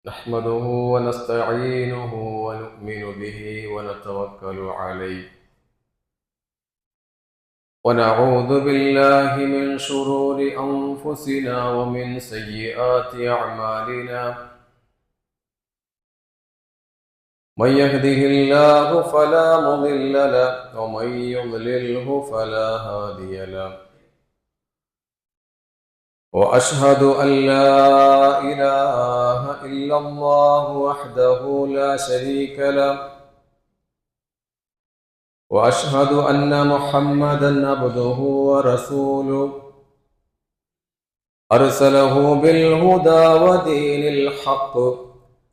نحمده ونستعينه ونؤمن به ونتوكل عليه ونعوذ بالله من شرور أنفسنا ومن سيئات أعمالنا. من يهده الله فلا مضل له ومن يضلله فلا هادي له. وأشهد أن لا إله إلا الله وحده لا شريك له، وأشهد أن محمدًا عبده ورسوله أرسله بالهدى ودين الحق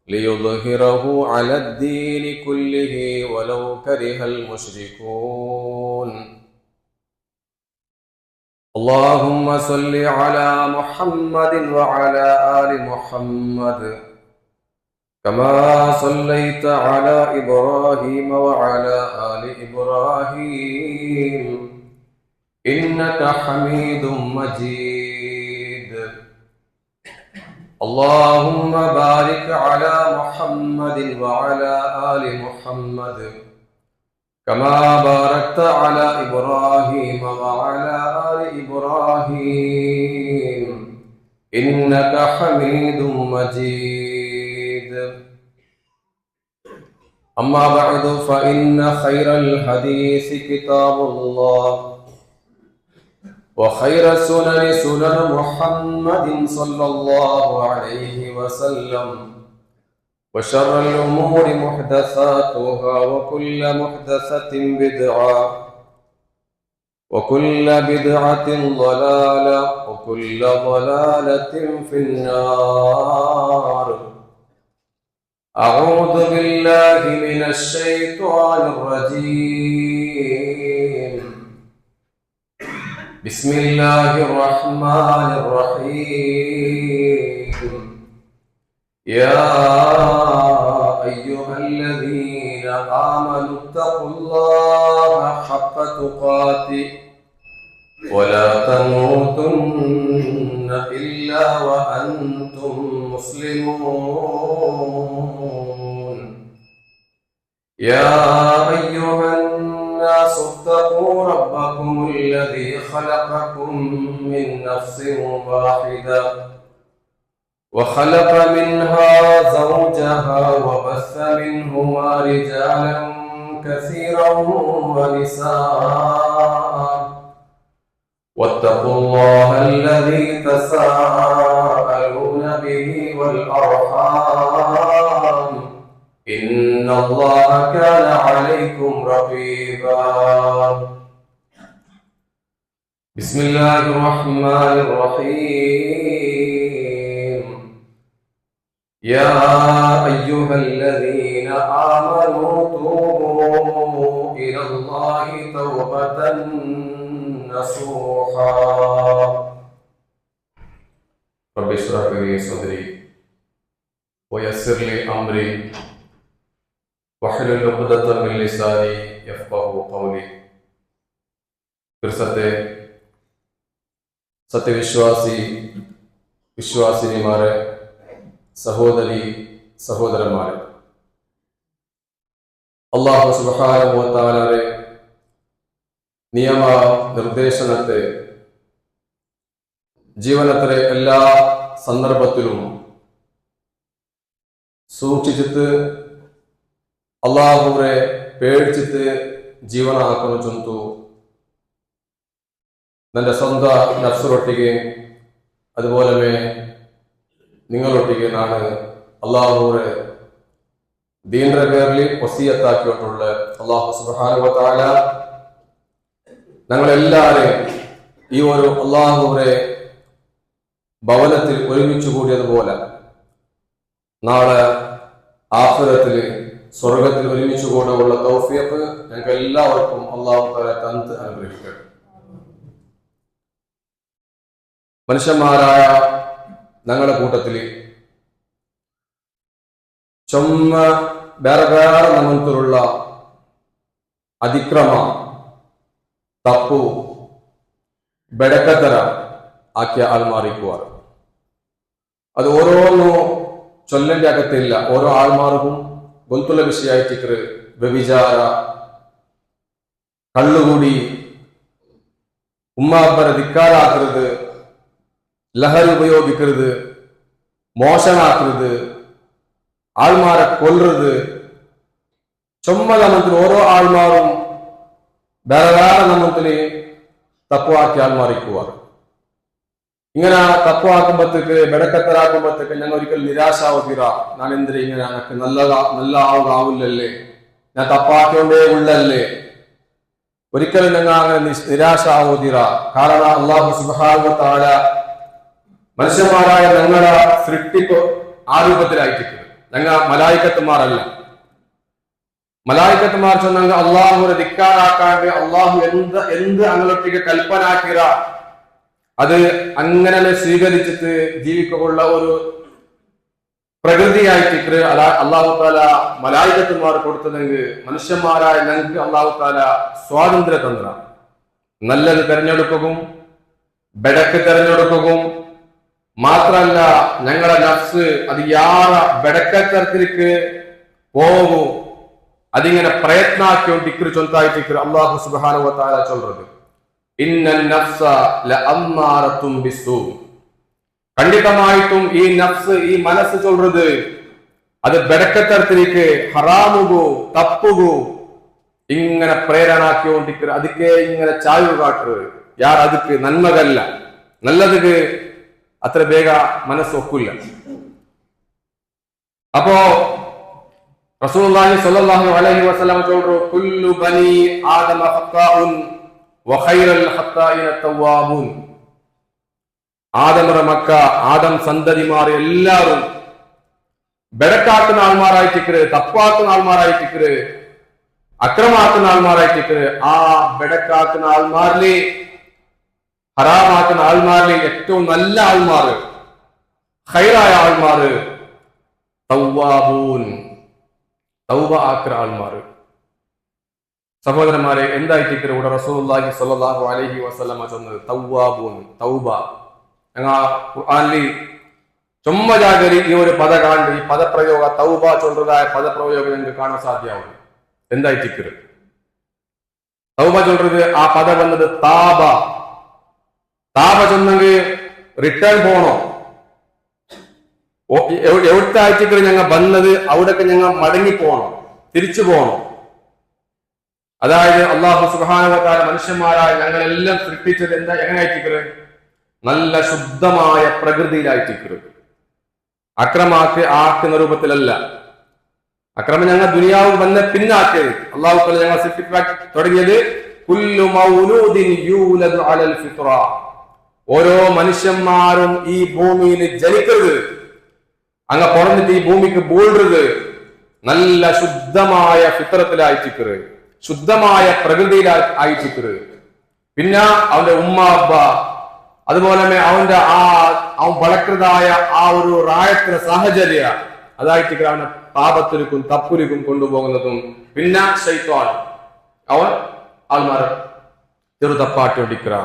ليظهره على الدين كله ولو كره المشركون. اللهم صل على محمد وعلى آل محمد كما صليت على إبراهيم وعلى آل إبراهيم إنك حميد مجيد. اللهم بارك على محمد وعلى آل محمد كما باركت على إبراهيم وعلى آل إبراهيم إنك حميد مجيد. أما بعد فإن خير الحديث كتاب الله، وخير السنن سنن محمد صلى الله عليه وسلم، وشر الأمور محدثاتها وكل محدثة بدعة وكل بدعة ضلالة وكل ضلالة في النار. أعوذ بالله من الشيطان الرجيم. بسم الله الرحمن الرحيم. يا أيها الذين آمنوا اتقوا الله حق تقاته ولا تموتن إلا وأنتم مسلمون. يا أيها الناس اتقوا ربكم الذي خلقكم من نفس واحدة وخلق منها زوجها وبث منهما رجالا كثيرا ونساء، واتقوا الله الذي تساءلون به والأرحام إن الله كان عليكم رقيبا. بسم الله الرحمن الرحيم. يا أيها الذين آمنوا توبوا إلى الله توبة نصوحا. رب اشرح لي صدري ويسر لي أمري واحلل عقدة من لساني يفقهوا قولي. പ്രസത്തെ സത്യവിശ്വാസി വിശ്വാസിനിമാരെ, സഹോദരി സഹോദരന്മാരെ, അല്ലാഹു സുബ്ഹാനഹു വ തആലയുടെ നിയമ നിർദ്ദേശനത്തെ ജീവനത്തിലെ എല്ലാ സന്ദർഭത്തിലും സൂക്ഷിച്ചിട്ട് അള്ളാഹുവിനെ പേടിച്ചിട്ട് ಜೀವನ ಚಂತು ನನ್ನ ಸ್ವಂತ ನಫ್ಸರೊಟ್ಟಿಗೆ അതുപോലെ നിങ്ങളൊട്ടിಗೆ ನಾನು അള്ളാഹുവിനെ ദീനിന്റെ പേരിൽ വസിയത്താക്കിയിട്ടുള്ള അള്ളാഹു സുബ്ഹാനഹു വ തആല ഞങ്ങളെല്ലാവരെയും ഈ ഒരു അള്ളാഹുവിനെ ഭവനത്തിൽ ഒരുമിച്ച് കൂടിയതുപോലെ നാളെ ആഖിറത്തിൽ സ്വർഗത്തിൽ ഒരുമിച്ച് കൂടാനുള്ള തൗഫീഖ് ഞങ്ങൾക്ക് എല്ലാവർക്കും അള്ളാഹു തആല തന്ന് അനുഗ്രഹിക്കട്ടെ. മനുഷ്യന്മാരായ ഞങ്ങളുടെ കൂട്ടത്തിൽ ചുമ ಬೇರೆ ಬೇರೆ ನಮ್ಮಂತರುള്ള അതിക്രമ ತಪ್ಪು ಬೆಡಕತರ ಆಕೆ ಅಲ್ಮಾರಿಕುವರು ಅದು ಓರೋನು ചൊല്ലന്റെ അകത്തില്ല ഓരോ ആൾമാർക്കും ഗൊന്തുള്ള വിഷയായിട്ട് വ്യഭിചാര, കള്ളുകൂടി, ഉമ്മാപ്പനെ ധിക്കാരാക്കരുത്, ലഹരി ഉപയോഗിക്കരുത്, മോശമാക്കരുത്, ആൾമാരെ കൊല്ലരുത്. ചുമ്മലമത്തിൽ ഓരോ ആൾമാരും വേറെ നമ്മത്തിന് തപ്പുവാക്കി ആൾമാറിക്കുക. ഇങ്ങനെ തപ്പുവാക്കുമ്പോഴത്തേക്ക് ബെടക്കത്തരാക്കുമ്പോഴത്തേക്ക് ഞങ്ങൾ ഒരിക്കൽ നിരാശാവുക. ഞാൻ എന്തിനാ ഇങ്ങനെ എനിക്ക് നല്ല ആവില്ലല്ലേ, ഞാൻ തപ്പാക്കിയോണ്ടേ ഉള്ളല്ലേ. ഒരിക്കലും ഞങ്ങൾ അങ്ങനെ നിരാശ ആവുക. കാരണം അല്ലാഹു സുബ്ഹാനഹു വ തആല മനുഷ്യന്മാരായ ഞങ്ങളെ സൃഷ്ടിപ്പ് ആരൂപത്തിലായിട്ടിരിക്കുന്നത്. ഞങ്ങൾ മലായിക്കത്തുമാരല്ല. മലായിക്കത്തുമാർ ചെന്നെങ്കിൽ അള്ളാഹുവിനെ ധിക്കാറാക്കാണ്ട് അള്ളാഹു എന്ത് അങ്ങോട്ടേക്ക് കൽപ്പനാക്കിറ അത് അങ്ങനെ സ്വീകരിച്ചിട്ട് ജീവിക്കുള്ള ഒരു പ്രകൃതിയായിട്ട് അള്ളാഹു താല മലായിക്കത്തുമാർ കൊടുത്തതെങ്കിൽ മനുഷ്യന്മാരായ ഞങ്ങൾക്ക് അള്ളാഹു താല സ്വാതന്ത്ര്യ തന്ത്ര നല്ലത് തെരഞ്ഞെടുക്കുകയും ബെടക്ക് തെരഞ്ഞെടുക്കുകയും മാത്രല്ല ഞങ്ങളുടെ നഫ്സ് അത് യാറ ബെടക്കത്തരത്തിലേക്ക് പോകും അതിങ്ങനെ പ്രയത്നാക്കിക്കൊണ്ടിരിക്കുന്ന ചൊല്ലായിട്ട് അല്ലാഹു സുബ്ഹാനഹു വ തആല ചൊല്ലുന്നത് ഇന്നൻ നഫ്സ ലഅമ്മാറത്തും ബിസ്സൂ. കണ്ടിതമായിട്ടും ഈ നഫ്സ് ഈ മനസ്സ് ചൊല്ലുന്നത് അത് ബെടക്കത്തരത്തിലേക്ക് ഹറാമുകൂ തപ്പുകൂ ഇങ്ങനെ പ്രേരണാക്കിക്കൊണ്ടിരിക്കുക. അതിക്കെ ഇങ്ങനെ ചായ്വ് കാട്ടുന്നത് യാർ അതിക്ക് നന്മകല്ല, നല്ലത് അത്ര വേഗ മനസ്സൊക്കില്ല. അപ്പോ റസൂലുള്ളാഹി സ്വല്ലല്ലാഹു അലൈഹി വസല്ലം ചൊല്ലു കുല്ലു ബനി ആദമ ഖത്താഉൻ വ ഖൈറുൽ ഖത്താഇന തവ്വാബൂൻ. ആദമറ മക്ക ആദം സന്തതിമാർ എല്ലാവരും ബെടക്കാക്കുന്ന ആൾമാരായിട്ടിക്കര്, തപ്പാക്കുന്ന ആൾമാരായിട്ടിക്കര്, അക്രമാക്കുന്ന ആൾമാരായിട്ടിക്കര്. ആ ബെടക്കാക്കുന്ന ആൾമാരിലെ ഹറാമാക്കുന്ന ആൾമാരിലെ ഏറ്റവും നല്ല ആൾമാര്, ഖൈറായ ആൾമാര് തവ്വാബൂൻ, തൗബ ആക്കുന്ന ആൾമാര്. സഹോദരന്മാരെ, എന്തായിട്ട് ഇവിടെ റസൂലുള്ളാഹി സ്വല്ലല്ലാഹു അലൈഹി വസല്ലമ ചൊന്നത് തവ്വാബൂൻ, തൗബ. ഞങ്ങൾ ഖുർആനിൽ ചുമ്മജാഗരി ഈ ഒരു പദ കാണ്ട് ഈ പദപ്രയോഗ തൗബ ചൊല്ലതായ പദപ്രയോഗം ഞങ്ങൾക്ക് കാണാൻ സാധ്യമാവും. എന്തായിട്ട് തൗബ ചൊല്ലത് ആ പദ വന്നത് താബ. താബ ചൊന്നെങ്കിൽ റിട്ടേൺ പോണോ, എവിടുത്തെ ആഴ്ചക്ക് ഞങ്ങൾ വന്നത് അവിടൊക്കെ ഞങ്ങൾ മടങ്ങി പോകണം, തിരിച്ചു പോകണം. അതായത് അല്ലാഹു സുബ്ഹാനഹു വ തആല മനുഷ്യന്മാരായ ഞങ്ങളെല്ലാം സൃഷ്ടിച്ചത് എന്താ എങ്ങനെയായിട്ടിക്കരുത്, നല്ല ശുദ്ധമായ പ്രകൃതിയിലായിട്ടിക്കരുത്. അക്രമാക്ക് ആക്കുന്ന രൂപത്തിലല്ല. അക്രമം ഞങ്ങൾ ദുനിയാവ് വന്ന പിന്നാക്കിയത്. അല്ലാഹു തആല ഞങ്ങൾ സൃഷ്ടിക്കാൻ തുടങ്ങിയത് കുല്ലു മൗലൂദിൻ യൂലദു അലൽ ഫിത്ര. ഓരോ മനുഷ്യന്മാരും ഈ ഭൂമിയിൽ ജനിക്കരുത്, അങ്ങ് പുറന്നിട്ട് ഈ ഭൂമിക്ക് ബോൾഡത് നല്ല ശുദ്ധമായ ഫിത്രത്തിലായിട്ടിക്കറ്, ശുദ്ധമായ പ്രകൃതിയിലായിട്ടിക്കറ്. പിന്നെ അവന്റെ ഉമ്മ അബ്ബ, അതുപോലെ തന്നെ അവൻ വളർത്തതായ ആ ഒരു റായത്തിന് സാഹചര്യ അതായിട്ട് അവനെ പാപത്തിലേക്കും തപ്പുലിക്കും കൊണ്ടുപോകുന്നതും. പിന്നെ ശൈത്വാൻ അവൻ ആൾമാരെ ചെറുതപ്പാട്ടിക്കൊണ്ടിരിക്കുക.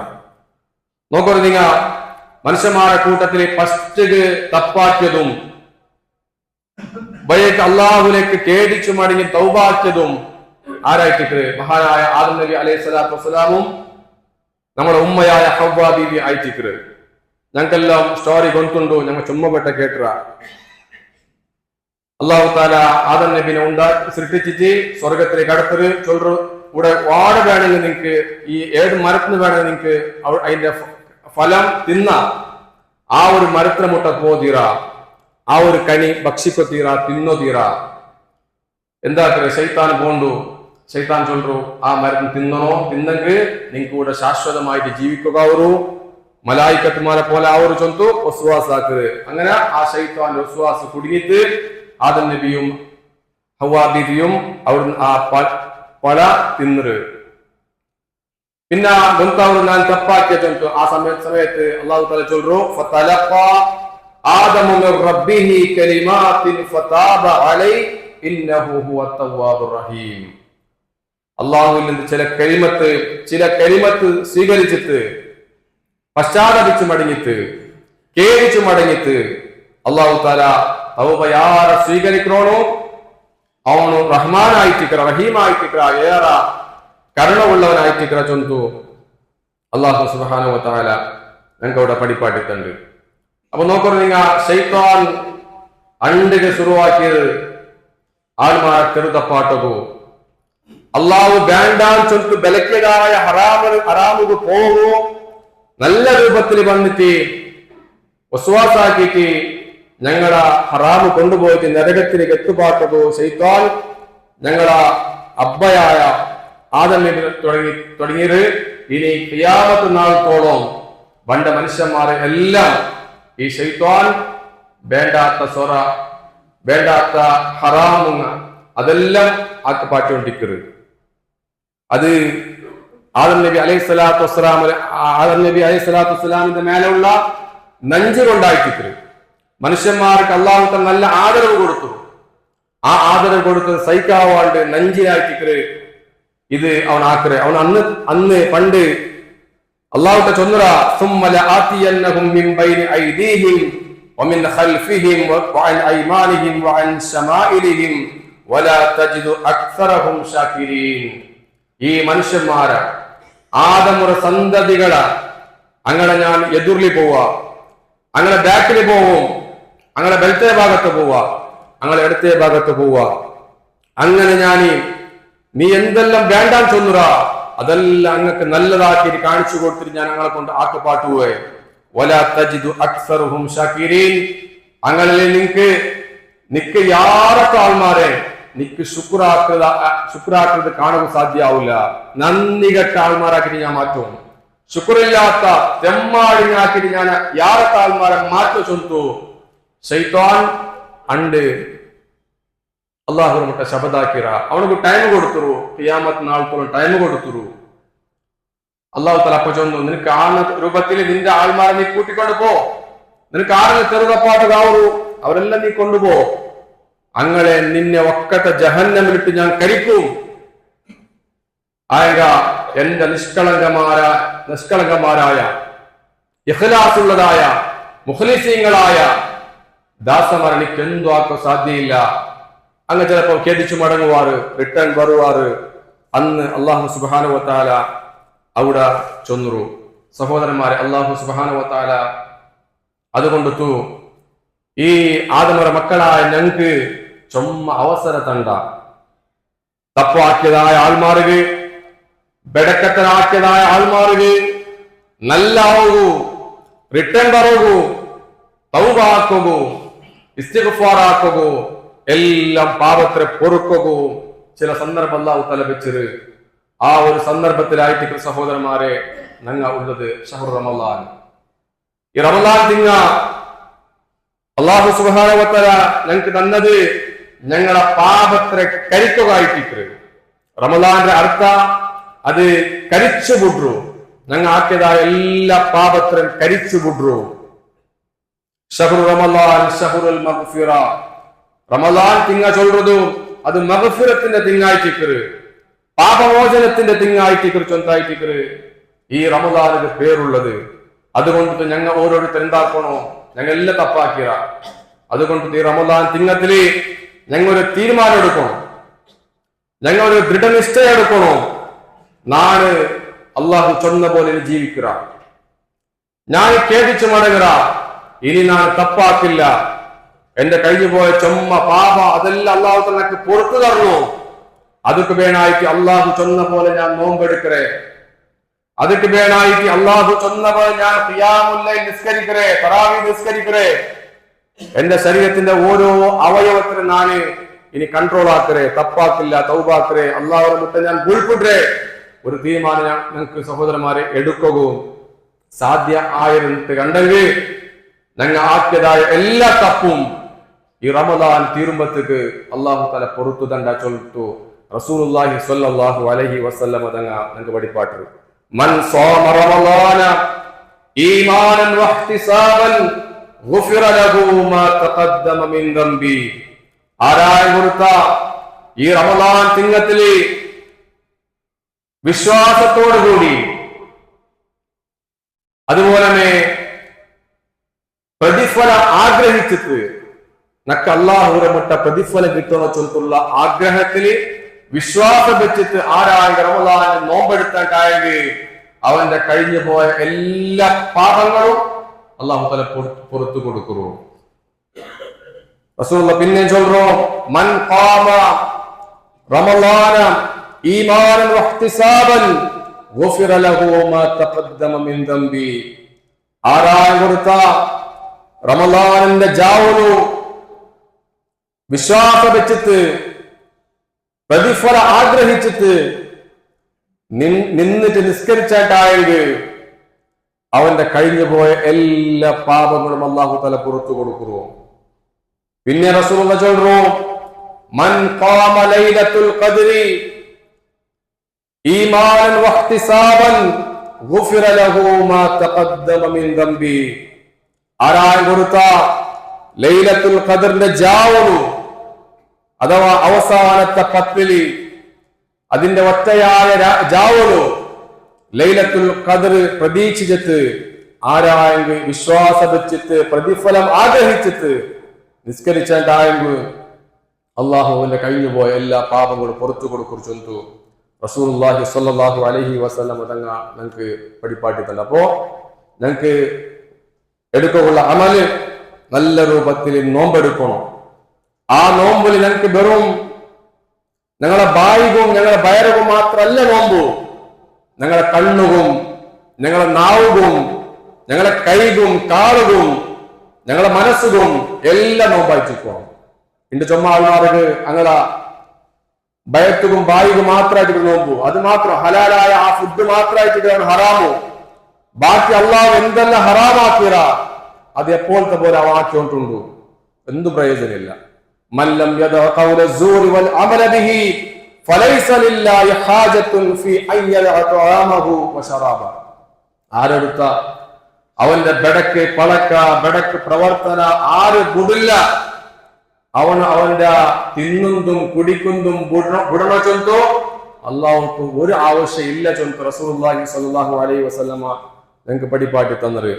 നോക്കൂ നിങ്ങ മനുഷ്യന്മാരുടെ കൂട്ടത്തിൽ ഫസ്റ്റ് തപ്പാക്കിയതും വഴിക്ക് അള്ളാഹുലേക്ക് കേടിച്ചു മടങ്ങി തൗബാക്കിയതും ആരായിട്ടിട്ട് മഹാനായ ആദം നബി അലൈഹി സ്വലാത്തു വസ്സലാമും നമ്മുടെ ഉമ്മയായ ഹവ്വാ ബീവി ആയിട്ടിട്ട്. ഞങ്ങൾക്കെല്ലാം സ്റ്റോറി കൊണ്ടുണ്ടു, ഞങ്ങൾ ചുമ്മപ്പെട്ട കേട്ട. അള്ളാഹു താല ആദം നബിനെ സൃഷ്ടിച്ചിട്ട് സ്വർഗത്തിലേക്ക് അടുത്തത് ചൊല്ലു ഇവിടെ വാട് വേണമെങ്കിൽ നിങ്ങൾക്ക് ഈ ഏത് മരത്തിന് വേണമെങ്കിൽ നിങ്ങൾക്ക് അതിന്റെ ഫലം തിന്ന ആ ഒരു മരത്തിന് മുട്ട പോതീറ, ആ ഒരു കനി ഭക്ഷിക്കോ തീറ, തിന്നോ തീറ. എന്താ ശൈത്താൻ പോണ്ടു, ശൈത്താൻ ചൊല്ലു ആ മരത്തിന് തിന്നണോ, തിന്നെങ്കിൽ നിങ്ങൾക്ക് ഇവിടെ ശാശ്വതമായിട്ട് ജീവിക്കുക. ഒരു മലായിക്കത്തുമാരെ പോലെ ആ ഒരു ചൊന്തു ഒസ്വാസാക്കത്. അങ്ങനെ ആ ശൈത്താന്റെ ഒസ്വാസ് കുടുങ്ങിയിട്ട് ആദം നബിയും ഹവ്വാ ബീവിയും അവിടുന്ന് ആ പഴ തിന്നര്. പിന്നെ ഗുന്താവൂർ ഞാൻ തപ്പാക്കിയ ചൊല്ലു. ആ സമയത്ത് അല്ലാഹു തആല ചൊല്ലു ഫതലഖാ ആദമു മിർ റബ്ബിഹി കലിമാത്തിൻ ഫതാബ അലൈഹി ഇന്നഹു ഹുവത് തവ്വാബുർ റഹീം. അല്ലാഹുവിൽ നിന്ന് ചില കലിമത്ത് സ്വീകരിച്ചിട്ട് പശ്ചാത്തപിച്ച് മടങ്ങിയിട്ട് ഖേദിച്ചു മടങ്ങിയിട്ട് അല്ലാഹു തആല ತೌಬ ಯಾರ ಸ್ವೀಕರಿಕ್ರೋನೋ ಅವನು ರಹಮಾನ್ ಆಯ್ತಿಕ್ರ ರಹೀಮ್ ಆಯ್ತಿಕ್ರ ಏರ കരുണയുള്ളവനായിട്ടിക്കറ ചൊന്തു അല്ലാഹു സുബ്ഹാനഹു വ തആല ഞങ്ങൾക്ക് അവിടെ പഠിപ്പാട്ടിട്ടുണ്ട്. അപ്പൊ നോക്കൂ, നിങ്ങൾ ശൈത്താൻ അണ്ടിಗೆ ಶುರುವಾಕಿയത് ആൾമാരെ തെറുതപ്പാട്ടകു അള്ളാഹു വേണ്ടാൻ ചൊല്ല് ബലക്കതായ ഹറാമുക്ക് പോകുമോ നല്ല രൂപത്തിൽ വന്നിട്ട് വസ്വാസാക്കിയിട്ട് ഞങ്ങളെ ഹറാമ് കൊണ്ടുപോയിട്ട് നരകത്തിലേക്ക് എത്തുപാട്ടകു ശൈത്താൻ ഞങ്ങളെ അബ്ബയായ ആദം നബി തുടങ്ങിയത് ഇനി ഖിയാമത്ത് നാളത്തോളം പണ്ട മനുഷ്യന്മാരെ എല്ലാം ഈ ശൈത്താൻ വേണ്ടാത്ത സൊറ വേണ്ടാത്ത ഹറാമുങ്ങ അതെല്ലാം ആക്കിപ്പാട്ടിക്കൊണ്ടിരിക്കരുത്. അത് ആദം നബി അലൈഹിസ്സലാത്തു വസ്സലാമിന്റെ മേലുള്ള നഞ്ച് കൊണ്ടായിട്ടിരിക്കരുത്. മനുഷ്യന്മാർക്ക് അള്ളാഹു നല്ല ആദരവ് കൊടുത്തു. ആ ആദരവ് കൊടുത്ത് സൈക്കാവാണ്ട് നഞ്ചിനായിട്ടിക്കര് ഇത് അവൻ ആക്കര്. അവൻ അന്ന് പണ്ട് അള്ളാഹു ചൊന്നറ ومن خلفهم وعن أيمانهم وعن شمائلهم ولا تجد أكثرهم شاكرين. ഈ മനുഷ്യന്മാരെ ആദമുറ സന്തതികളെ അങ്ങനെ ഞാൻ എതിർലി പോവാ, അങ്ങനെ ബാക്കിൽ പോവും, അങ്ങനെ ബലത്തെ ഭാഗത്ത് പോവാ, അങ്ങനെ ഇടത്തെ ഭാഗത്ത് പോവാ. അങ്ങനെ ഞാൻ നീ എന്തെല്ലാം വേണ്ടാൻ ചൊന്നുറ അതെല്ലാം അങ്ങക്ക് നല്ലതാക്കി കാണിച്ചു കൊടുത്തിട്ട് ഞാൻ ഞങ്ങളെ കൊണ്ട് ആക്കുപാട്ടുപോയെ. വലാ തജിദു അക്സറുഹും ഷാകിരീൻ. അങ്ങനെ നിക്ക് യാറൊക്കെ ആൾമാരെ നിക്ക് ശുക്രാക്കുന്നത് കാണുക സാധ്യാവില്ല. നന്ദി കെട്ട ആൾമാരാക്കിട്ട് ഞാൻ മാറ്റും. ശുക്രില്ലാത്ത തെമ്മാടിനാക്കിട്ട് ഞാൻ യാറൊക്കെ ആൾമാരെ മാറ്റു ചൊന്തു. ശൈത്താൻ അണ്ട് അള്ളാഹു മുട്ട ശബദാക്കിറ അവനക്ക് ടൈം കൊടുത്തുരു. ഖിയാമത്ത് നാളത്തോളം ടൈം കൊടുത്തുരു. അള്ളാഹു തല അപ്പൊ ചൊന്നു, നിനക്ക് ആ രൂപത്തിൽ നിന്റെ ആൾമാരെ നീ കൂട്ടിക്കൊണ്ട് പോ. നിനക്ക് ആരെ ചെറുതപ്പാട്ട് കാവൂ അവരെല്ലാം നീ കൊണ്ടുപോ. അങ്ങനെ നിന്നെ ഒക്കത്തെ ജഹന്നമിലിട്ട് ഞാൻ കരിക്കും. ആയ എന്റെ നിഷ്കളങ്കമാരായ ഇഖ്ലാസുള്ളതായ മുഖ്ലിസീങ്ങളായ ദാസമാർ എനിക്ക് എന്തു ആക്കാൻ സാധ്യയില്ല. അങ്ങ് ചിലപ്പോ ഖേദിച്ചു മടങ്ങുവാറ്, റിട്ടേൺ വരുവാറ്. അന്ന് അള്ളാഹു സുബ്ഹാനഹു വ തആല അവിടെ ചൊന്നുറു. സഹോദരന്മാരെ, അള്ളാഹു സുബ്ഹാനഹു വ തആല അതുകൊണ്ടു ഈ ആദമറ മക്കളായ ഞങ്ങൾക്ക് ചുമ്മ അവസര തണ്ട തപ്പാക്കിയതായ ആൾമാർക്ക്, ബെടക്കത്തനാക്കിയതായ ആൾമാർക്ക് നല്ലാവൂ, റിട്ടേൺ പറവൂ, തൗബാക്കൂ, ഇസ്തിഗ്ഫാറാക്കൂ, എല്ലാം പാപത്തെ പൊറുക്കൂ. ചില സന്ദർഭം അല്ലാഹു തആല വെച്ചത്. ആ ഒരു സന്ദർഭത്തിലായിട്ട് സഹോദരന്മാരെ ഞങ്ങ ഉള്ളത് ഷഹ്റു റമളാൻ. ഈ റമളാൻ തിങ്ങ അല്ലാഹു സുബ്ഹാനഹു വ തആല ഞങ്ങൾക്ക് തന്നത് ഞങ്ങളെ പാപത്തെ കരിക്കുകയായിട്ട്. റമളാന്റെ അർത്ഥ അത് കരിച്ചു വിടു. ഞങ്ങൾ ആക്കിയതായ എല്ലാ പാപത്തിനും കരിച്ചു വിടു. ഷഹ്റു റമളാൻ ഷഹ്റുൽ മഗ്ഫിറ. റമളാൻ തിങ്ങ ചൊല്ലതു അത് മഗ്ഫിറത്തിന്റെ തിങ്ങായിട്ടിക്കറ്, പാപമോചനത്തിന്റെ തിങ്ങായിട്ടിക്കറ്, ചൊന്തായിട്ടിക്കറ് ഈ റമളാനിന്റെ പേരുള്ളത്. അതുകൊണ്ട് ഞങ്ങൾ ഓരോരുത്തർ എന്താക്കണോ, ഞങ്ങൾ എല്ലാം തപ്പാക്കിയ. അതുകൊണ്ട് ഈ റമളാൻ തിങ്ങത്തില് ഞങ്ങൾ ഒരു തീരുമാനം എടുക്കണം, ഞങ്ങൾ ഒരു ദൃഢനിഷ്ഠ എടുക്കണോ. നാണ് അള്ളാഹു ചൊന്ന പോലെ ജീവിക്കുക. ഞാൻ ഖേദിച്ചു മടങ്ങുക, ഇനി ഞാൻ തപ്പാക്കില്ല. എന്റെ കഴിഞ്ഞു പോയ ചൊമ്മ പാപ അതെല്ലാം അള്ളാഹു തനക്ക് പുറത്തു തരണോ. അതൊക്കെ വേണായിട്ട് അള്ളാഹു ചൊന്ന പോലെ ഞാൻ നോമ്പെടുക്കറേ. അതൊക്കെ വേണായിട്ട് അള്ളാഹു ചൊന്ന പോലെ ഞാൻ ഖിയാമുൽ ലൈൽ നിസ്കരിക്കറേ, തറാവീഹ് നിസ്കരിക്കറേ. എന്റെ ശരീരത്തിന്റെ ഓരോ അവയവത്തിനും ഞാൻ ഇനി കൺട്രോൾ ആക്കറേ, തപ്പാക്കില്ല, തൗബാക്കറേ, അള്ളാഹുവിനെ മുട്ട ഞാൻ ഉൾപ്പെടേ. ഒരു തീരുമാനം ഞങ്ങൾക്ക് സഹോദരന്മാരെ എടുക്കുകയും സാധ്യ ആയിരുന്നിട്ട് കണ്ടെങ്കിൽ ഞങ്ങൾ ആക്കിയതായ എല്ലാ തപ്പും ഈ റമളാൻ തീരുമ്പത്തേക്ക് അല്ലാഹു തആല പൊറുത്തു തണ്ട ചൊല്ലിട്ടു. റസൂലുള്ളാഹി സ്വല്ലല്ലാഹു അലൈഹി വസല്ലം തങ്ങ ഞങ്ങൾക്ക് പഠിപ്പാട്ടു. മൻ സാമ റമളാന ഈമാനൻ വഹ്തിസാബൻ ഗുഫിറ ലഹു മാ തഖദ്ദമ മിൻ ദംബി. ആരായ കൊടുത്ത ഈ റമളാൻ തിങ്ങത്തില് വിശ്വാസത്തോടു കൂടി, അതുപോലെ പ്രതിഫലം ആഗ്രഹിച്ചിട്ട് നക്ക് അള്ളാഹുരെ മുട്ട പ്രതിഫലം കിട്ടുന്ന ചൊല്ലുള്ള ആഗ്രഹത്തില് വിശ്വാസം വെച്ചിട്ട് ആരായ റമളാനിൽ നോമ്പെടുത്താണ്ടായെങ്കിൽ അവന്റെ കഴിഞ്ഞു പോയ എല്ലാ പാപങ്ങളും അള്ളാഹു തആല പുറത്തു കൊടുക്കുന്നു. റസൂലുള്ളാഹി പിന്നെ ചൊല്ലുന്നു, മൻ ഖാമ റമളാന ഈമാനൻ വഹ്തിസാബൻ ഗുഫിറ ലഹു മാ തഖദ്ദമ മിൻ ദംബി. ആരായ കൊടുത്ത റമളാനിന്റെ ജാവലു വിശ്വാസം വെച്ചിട്ട് പ്രതിഫലം ആഗ്രഹിച്ചിട്ട് നിന്നിട്ട് നിസ്കരിച്ചായിട്ടായെങ്കിൽ അവന്റെ കഴിഞ്ഞു പോയ എല്ലാ പാപങ്ങളും അല്ലാഹു തആല പുറത്തു കൊടുക്കുന്നു. പിന്നെ റസൂലുള്ളാഹി ചൊല്ലുന്നു, മൻ ഖാമ ലൈലത്തുൽ ഖദ്രി ഈമാനൻ വഹ്തിസാബൻ ഗുഫിറ ലഹു മാ തഖദ്ദമ മിൻ ദംബി. ആരായ കൊടുത്ത ലൈലത്തുൽ ഖദ്റിന്റെ ജാവലു അഥവാ അവസാനത്തെ പത്തില് അതിന്റെ ഒറ്റയായ ജാവലു ലൈലത്തുൽ ഖദ്ർ പ്രതീക്ഷിച്ചിട്ട് ആരായെങ്കിൽ വിശ്വാസം വെച്ചിട്ട് പ്രതിഫലം ആഗ്രഹിച്ചിട്ട് നിസ്കരിച്ചാണ്ടായെങ്കിൽ അള്ളാഹുവിന്റെ കഴിഞ്ഞു പോയ എല്ലാ പാപങ്ങളും പുറത്തു കൊടുക്കുറിച്ചു റസൂലുള്ളാഹി സ്വല്ലല്ലാഹു അലൈഹി വസല്ലം തങ്ങ ഞങ്ങൾക്ക് പഠിപ്പാട്ടി തന്നെ. അപ്പോ ഞങ്ങൾക്ക് എടുക്കുള്ള അമല് നല്ല രൂപത്തിൽ നോമ്പെടുക്കണം. ആ നോമ്പിൽ ഞങ്ങൾക്ക് വെറും ഞങ്ങളെ ബായികവും ഞങ്ങളെ വയറവും മാത്രമല്ല നോമ്പ്, ഞങ്ങളെ കണ്ണുകും ഞങ്ങളെ നാവുകും ഞങ്ങളെ കൈകും കാലുകും ഞങ്ങളെ മനസ്സുകും എല്ലാം നോമ്പായിട്ടിരിക്കണം. ഇന്റെ ചുമ്മാ ആൾമാർക്ക് ഞങ്ങളെ ഭയത്തുകും ബായികും മാത്രമായിട്ട് നോമ്പു, അത് മാത്രം ഹലാലായ ആ ഫുഡ് മാത്രമായിട്ട് ഹറാമു. ബാക്കി അള്ളാഹു എന്തെല്ലാം ഹറാമാക്കിയറ അത് എപ്പോഴത്തെ പോലെ ആക്കിക്കൊണ്ടുണ്ടു, എന്തു പ്രയോജനമില്ല. മല്ലം യദഅ ഖൗല സൂരി വൽ അമല ബിഹി ഫലൈസ ലില്ലാഹി ഹാജത്തുൻ ഫീ അൻ യദഅ തആമഹു വശറാബ. ആരെടുത്ത അവന്റെ ബടക്ക് പളക്ക ബടക്ക് പ്രവർത്തന ആര് വിടില്ല, അവന്റെ തിന്നുന്നതും കുടിക്കുന്നതും വിടണ ചൊന്തോ അള്ളാഹുക്ക് ഒരു ആവശ്യം ഇല്ല ചൊന്ത് റസൂലുള്ളാഹി സ്വല്ലല്ലാഹു അലൈഹി വസല്ലമ ഞങ്ങൾക്ക് പഠിപ്പാട്ടി തന്നത്.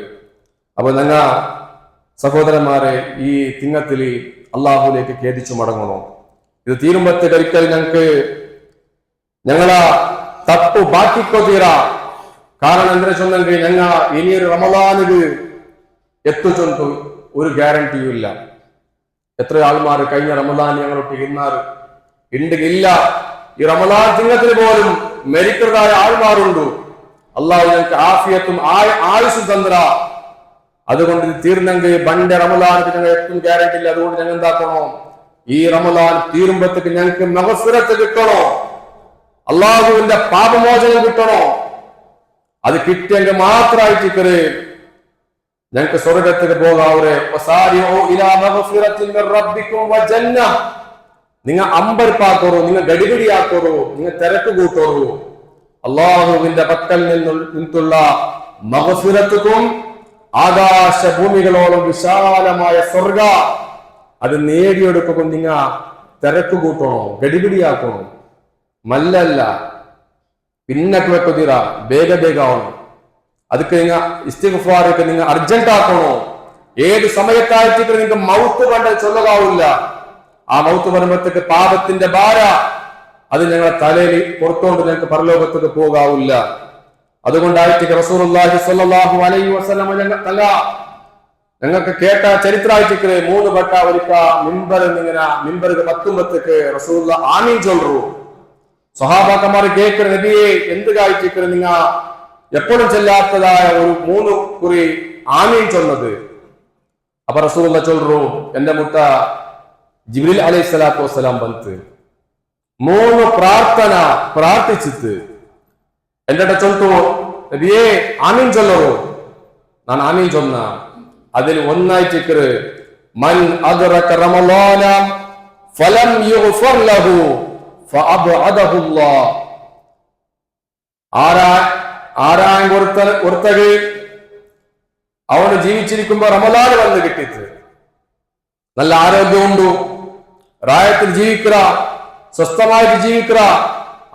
അപ്പൊ ഞങ്ങ സഹോദരന്മാരെ ഈ തിങ്ങത്തിൽ അള്ളാഹുലേക്ക് ഖേദിച്ചു മടങ്ങണോ. ഇത് തീരുമ്പത്തേക്ക് ഒരിക്കൽ ഞങ്ങളെ തപ്പ് ബാക്കിക്കോ തീരാ. കാരണം എന്താ ചൊന്നെങ്കിൽ ഞങ്ങ ഇനിയൊരു റമളാനില് എത്തുചൊന്തു ഒരു ഗ്യാരണ്ടിയും ഇല്ല. എത്ര ആൾമാർ കഴിഞ്ഞ റമളാൻ ഞങ്ങളൊട്ട് ഇന്നാറ് ഇല്ല. ഈ റമളാൻ തിങ്ങത്തിൽ പോലും മെരിക്കുന്നതായ ആൾമാരുണ്ട്. അള്ളാഹു ഞങ്ങൾക്ക് ആഫിയത്തും ആയുസ്സും തന്ദ്ര. അതുകൊണ്ട് ഇത് തീർന്നെങ്കിൽ ബണ്ട് റമളാനിക്ക് ഞങ്ങൾ എത്തും ഗ്യാരണ്ടി ഇല്ല. അതുകൊണ്ട് ഞങ്ങൾ എന്താക്കണോ, ഈ റമളാൻ തീരുമ്പത്തേക്ക് ഞങ്ങൾക്ക് മഗ്ഫിറത്ത് കിട്ടണോ, അള്ളാഹുവിന്റെ പാപമോചനം കിട്ടണോ. അത് കിട്ടിയെങ്കിൽ മാത്രമായിട്ട് ഞങ്ങൾക്ക് സ്വർഗത്തിന് പോകാവരെ. നിങ്ങൾ അമ്പർപ്പാക്കോറു, നിങ്ങൾ ഗടിപിടിയാക്കോറു, നിങ്ങൾ തിരക്ക് കൂട്ടോറു. അള്ളാഹുവിന്റെ പക്കൽ നിന്നുള്ള മഗ്ഫിറത്തും ആകാശ ഭൂമികളോളം വിശാലമായ സ്വർഗ അത് നേടിയെടുക്കും. നിങ്ങൾ തിരക്ക് കൂട്ടണോ, ഗടിപിടിയാക്കണോ, മല്ലല്ല പിന്നക്ക് വെക്കുതീറ വേഗ ആവണം. അതൊക്കെ നിങ്ങൾ ഇസ്തിഗ്ഫാറൊക്കെ നിങ്ങൾ അർജന്റ് ആക്കണോ. ഏത് സമയത്തായിട്ട് നിങ്ങൾക്ക് മൗത്ത് കണ്ട് ചൊല്ലുകാവില്ല. ആ മൗത്ത് വരുമ്പോഴത്തേക്ക് പാപത്തിന്റെ ഭാര അത് ഞങ്ങളെ തലയിൽ പുറത്തോണ്ട് ഞങ്ങൾക്ക് പരലോകത്തേക്ക് പോകാവില്ല. അതുകൊണ്ടായിട്ട് റസൂലുള്ളാഹി സ്വല്ലല്ലാഹു അലൈഹി വസല്ലം ഞങ്ങൾക്ക് കേട്ട ചരിത്രമായിട്ട് 3 വട്ട ഒരിക്ക മിമ്പർക്ക് 10 റസൂലുള്ളാഹി ആമീൻ ചൊല്ലു. സ്വഹാബാക്കന്മാർ കേൾക്കുന്ന നബിയെ എന്ത് കാഴ്ച നിങ്ങ എപ്പോഴും ചെല്ലാത്തതായ ഒരു 3 കുറി ആമീൻ ചൊന്നത്. അപ്പൊ റസൂലുള്ളാഹി ചൊല്ലു, എന്റെ മുട്ട ജിബ്രീൽ അലൈഹിസ്സലാത്തു വസ്സലാം വന്ന് 3 പ്രാർത്ഥന പ്രാർത്ഥിച്ചിട്ട് എന്റെ ചൊല്ലു, നബിയെ ആമീൻ ചൊല്ലു. ഞാൻ ആമീൻ ചൊന്ന അതിൽ ഒന്നായിട്ട് മൻ അദ്റക റമളാന ഫലം യുഗ്ഫർ ലഹു ഫഅബ്അദഹു അല്ലാഹ്. ആരായും ഒരുത്തകെ അവന് ജീവിച്ചിരിക്കുമ്പോ റമളാൻ വന്ന് കിട്ടിയിട്ട് നല്ല ആരോഗ്യമുണ്ടു, റായത്തിൽ ജീവിക്കുക, സ്വസ്ഥമായിട്ട് ജീവിക്കുക.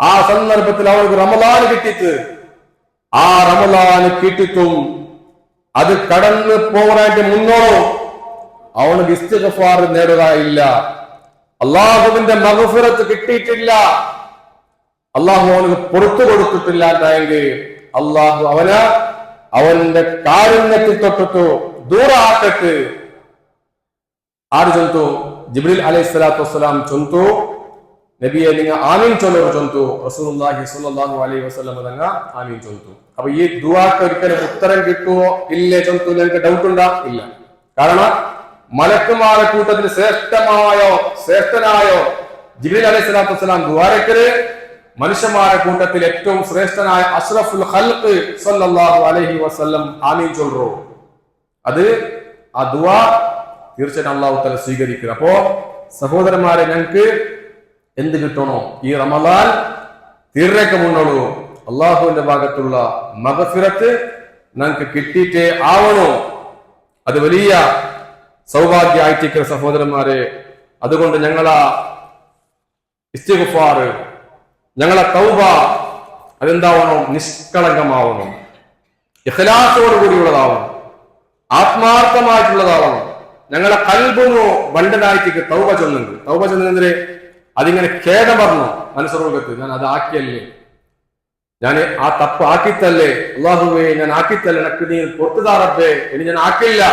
ആ സന്ദർഭത്തിൽ അവർക്ക് റമളാൻ കിട്ടിയിട്ട് ആ റമളാൻ കിട്ടിയിട്ടും അത് കടന്നു പോകാനായിട്ട് മുന്നോട്ടും അവന് ഇസ്തിഗ്ഫാർ നേടുക ഇല്ല, അള്ളാഹുവിന്റെ മഗ്ഫിറത്ത് കിട്ടിയിട്ടില്ല, അള്ളാഹു അവന് പുറത്തു കൊടുത്തിട്ടില്ല എങ്കിൽ അള്ളാഹു അവന്റെ കാരുണ്യത്തിൽ തൊട്ടിട്ടു ദൂരാക്കട്ട്. ആര് ചൊന്തു? ജിബ്രീൽ അലൈഹി സ്വലാത്തു വസ്സലാം ചൊന്തു, നബിയെ നിങ്ങൾ ആമീൻ ചൊല്ലു ചൊന്തു. റസൂലുള്ളാഹി സ്വല്ലല്ലാഹു അലൈഹി വസല്ലം തങ്ങൾ ആമീൻ ചൊന്തു. അപ്പൊ ഈ ദുആക്ക് ഒരിക്കലും ഉത്തരം കിട്ടുമോ ഇല്ലേ ചൊന്തു എനിക്ക് ഡൗട്ട് ഉണ്ടാ? ഇല്ല. കാരണം മലക്കുമാരുടെ കൂട്ടത്തിൽ ശ്രേഷ്ഠനായോ ജിബ്രീൽ അലൈഹി സ്വലാത്തു വസ്സലാം ദുആരക്കല്, മനുഷ്യന്മാരുടെ കൂട്ടത്തിൽ ഏറ്റവും ശ്രേഷ്ഠനായ അഷ്റഫുൽ ഖൽഖ് സല്ലല്ലാഹു അലൈഹി വസല്ലം ആമീൻ ചൊല്ലു. അത് ആ ദുആ തീർച്ചയായിട്ടും അല്ലാഹു തആല സ്വീകരിക്കുക. അപ്പോ സഹോദരന്മാരെ, ഞങ്ങൾക്ക് എന്ത് കിട്ടണോ? ഈ റമദാൻ തീർന്നേക്ക് മുന്നോളൂ അള്ളാഹുവിന്റെ ഭാഗത്തുള്ള മഗ്ഫിറത്ത് ഞങ്ങൾക്ക് കിട്ടിയിട്ടേ ആവണോ. അത് വലിയ സൗഭാഗ്യമായിട്ടിരിക്കുന്ന സഹോദരന്മാരെ. അതുകൊണ്ട് ഞങ്ങളെ ഇസ്തിഗ്ഫാർ, ഞങ്ങളെ തൗബ അതെന്താവണം? നിഷ്കളങ്കമാവണം, ഇഖ്ലാസോട് കൂടിയുള്ളതാവണം, ആത്മാർത്ഥമായിട്ടുള്ളതാവണം. ഞങ്ങളെ കൽബുന്നു ബണ്ടനായിട്ട് തൗബ ചൊല്ലുന്നുണ്ട്. തൗബ ചൊല്ലുന്നതിന് അതിങ്ങനെ ഖേദം പറഞ്ഞു മനസ്സുറോഗത്ത്, ഞാൻ അത് ആക്കിയല്ലേ, ഞാൻ ആ തപ്പ് ആക്കിത്തല്ലേ, അള്ളാഹുവേ ഞാൻ ആക്കിത്തല്ലേ, എനിക്ക് നീ പുറത്തുതാ റബ്ബേ, ഇനി ഞാൻ ആക്കില്ല.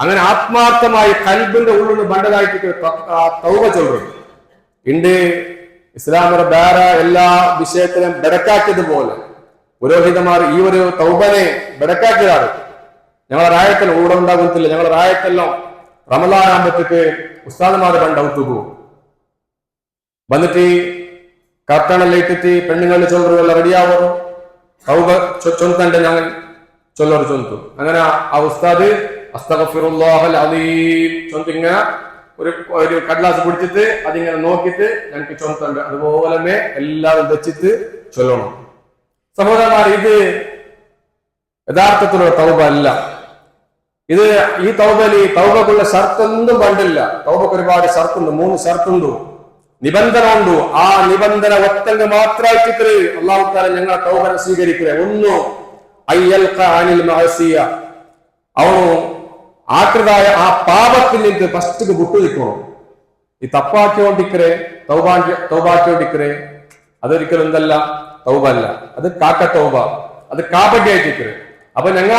അങ്ങനെ ആത്മാർത്ഥമായി കൽബിന്റെ ഉള്ളിൽ ബണ്ടനായിട്ട് തൗബ ചൊല്ലുന്നു. ഇണ്ട് ഇസ്ലാമിന്റെ വേറെ എല്ലാ വിഷയത്തിലും ബെടക്കാക്കിയതുപോലെ പുരോഹിതന്മാർ ഈ ഒരു തൗബനെ ബെടക്കാക്കിയതാണ്. ഞങ്ങളെ റായത്തിൽ ഊടെ ഉണ്ടാകത്തില്ല. ഞങ്ങളെ റായത്തെല്ലാം റമദാൻ ആകുമ്പോഴത്തേക്ക് ഉസ്താദന്മാർ ബണ്ടൗത്തു പോകും. വന്നിട്ട് കർട്ടണെല്ലാം ഇട്ടിട്ട് പെണ്ണുങ്ങളുടെ ചൊല്ലറെല്ലാം റെഡിയാവും. തൗബ ചൊന്തണ്ട് ഞങ്ങൾ ചൊല്ലറ് ചൊന്തു. അങ്ങനെ ആ ഉസ്താദ് അസ്തഗ്ഫിറുല്ലാഹൽ അലീം ചൊന്തിങ്ങ ഒരു കടലാസ് പിടിച്ചിട്ട് അതിങ്ങനെ നോക്കിയിട്ട് ഞങ്ങൾക്ക് ചൊന്തണ്ട്. അതുപോലെ എല്ലാവരും വെച്ചിട്ട് ചൊല്ലണം. സഹോദരന്മാർ, ഇത് യഥാർത്ഥത്തിലുള്ള തൗബ അല്ല. ഇത് ഈ തൗബക്കുള്ള ഷർത്തൊന്നും പണ്ടില്ല. തൗബക്ക് ഒരുപാട് ഷർത്തുണ്ട്, 3 ഷർത്തുണ്ട്, നിബന്ധന ഉണ്ട്. ആ നിബന്ധന ഒറ്റങ്ങ് മാത്രമായിട്ട് അല്ലാഹു തആല ഞങ്ങളെ തൗബനെ സ്വീകരിക്കുക. ഒന്ന് അയ്യൽഖ അനിൽ മഅസിയ, അവನು ആകൃതായ ആ പാപത്തിൽ നിന്ന് ഫസ്റ്റ് വിട്ടു നിൽക്കണം. ഈ തപ്പാക്കിയോണ്ടിക്കരെ തൗബാക്കിയോണ്ടിക്കരെ അതൊരിക്കലും എന്തല്ല, തൗബ അല്ല. അത് കാക്ക തൗബ, അത് കാപട്യായിട്ടിക്കരെ. അപ്പൊ ഞങ്ങൾ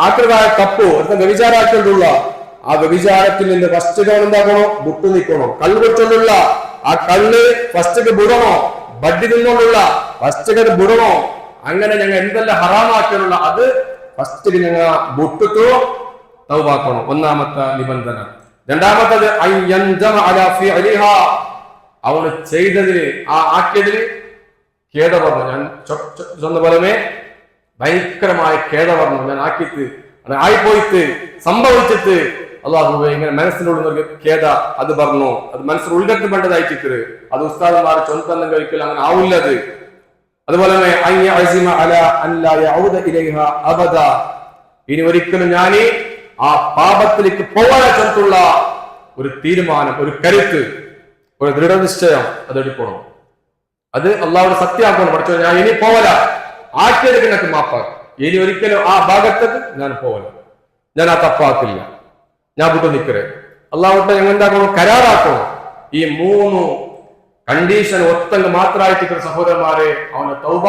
ആകൃതായ തപ്പു വ്യഭിചാരാക്കിയുള്ള ആ വ്യഭിചാരത്തിൽ നിന്ന് ഫസ്റ്റ് എന്താക്കണോ? വിട്ടു നിൽക്കണോ. കള്ള് വെച്ചുള്ള ആ കള്ള് ഫസ്റ്റ് വിടണോ. ബഡ്ഡി നിന്നുള്ള ഫസ്റ്റ് വിടണോ. അങ്ങനെ ഞങ്ങൾ എന്തെല്ലാം ഹറാമാക്കിയുള്ള അത് ഫസ്റ്റ് ഞങ്ങൾ വിട്ടിട്ടു തൗബാക്കണം. ഒന്നാമത്തെ നിബന്ധന. രണ്ടാമത്തത് അവന് ചെയ്തതിന് ആ ആക്കിയതിന് ഖേദ പറഞ്ഞു. ഞാൻ சொன்ன പോലമേ ഭയങ്കരമായ ഖേദ പറഞ്ഞു. ഞാൻ ആക്കിയിട്ട് അത് ആയിപ്പോയിട്ട് സംഭവിച്ചിട്ട് അള്ളാഹുവേ ഇങ്ങനെ മനസ്സിലുള്ള ഖേദ അത് പറഞ്ഞു. അത് മനസ്സിൽ ഉൾഗട്ട് വേണ്ടതായിട്ട് അത് ഉസ്താദന്മാർ ചൊന്തം കഴിക്കൽ അങ്ങനെ ആവില്ലത്. അതുപോലെ ഇനി ഒരിക്കലും ഞാൻ ആ പാപത്തിലേക്ക് പോകാൻ ചൊന്തുള്ള ഒരു തീരുമാനം, ഒരു കരുത്ത്, ഒരു ദൃഢനിശ്ചയം അതെടുക്കണം. അത് അള്ളാഹുടെ സത്യമാക്കണം. പഠിച്ചോ, ഞാൻ ഇനി പോവല, ആക്കിയത് എനിക്ക് മാപ്പാക്കും. ഇനി ഒരിക്കലും ആ ഭാഗത്തേക്ക് ഞാൻ പോവല, ഞാൻ ആ തപ്പാക്കില്ല, ഞാൻ വിട്ടു നിൽക്കരുത്. അള്ളാഹുട്ടെ ഞങ്ങൾ എന്താക്കണം? കരാറാക്കണം. ഈ 3 കണ്ടീഷൻ ഒത്തങ്ങ് മാത്രമായിട്ട് സഹോദരന്മാരെ അവന്റെ തൗബ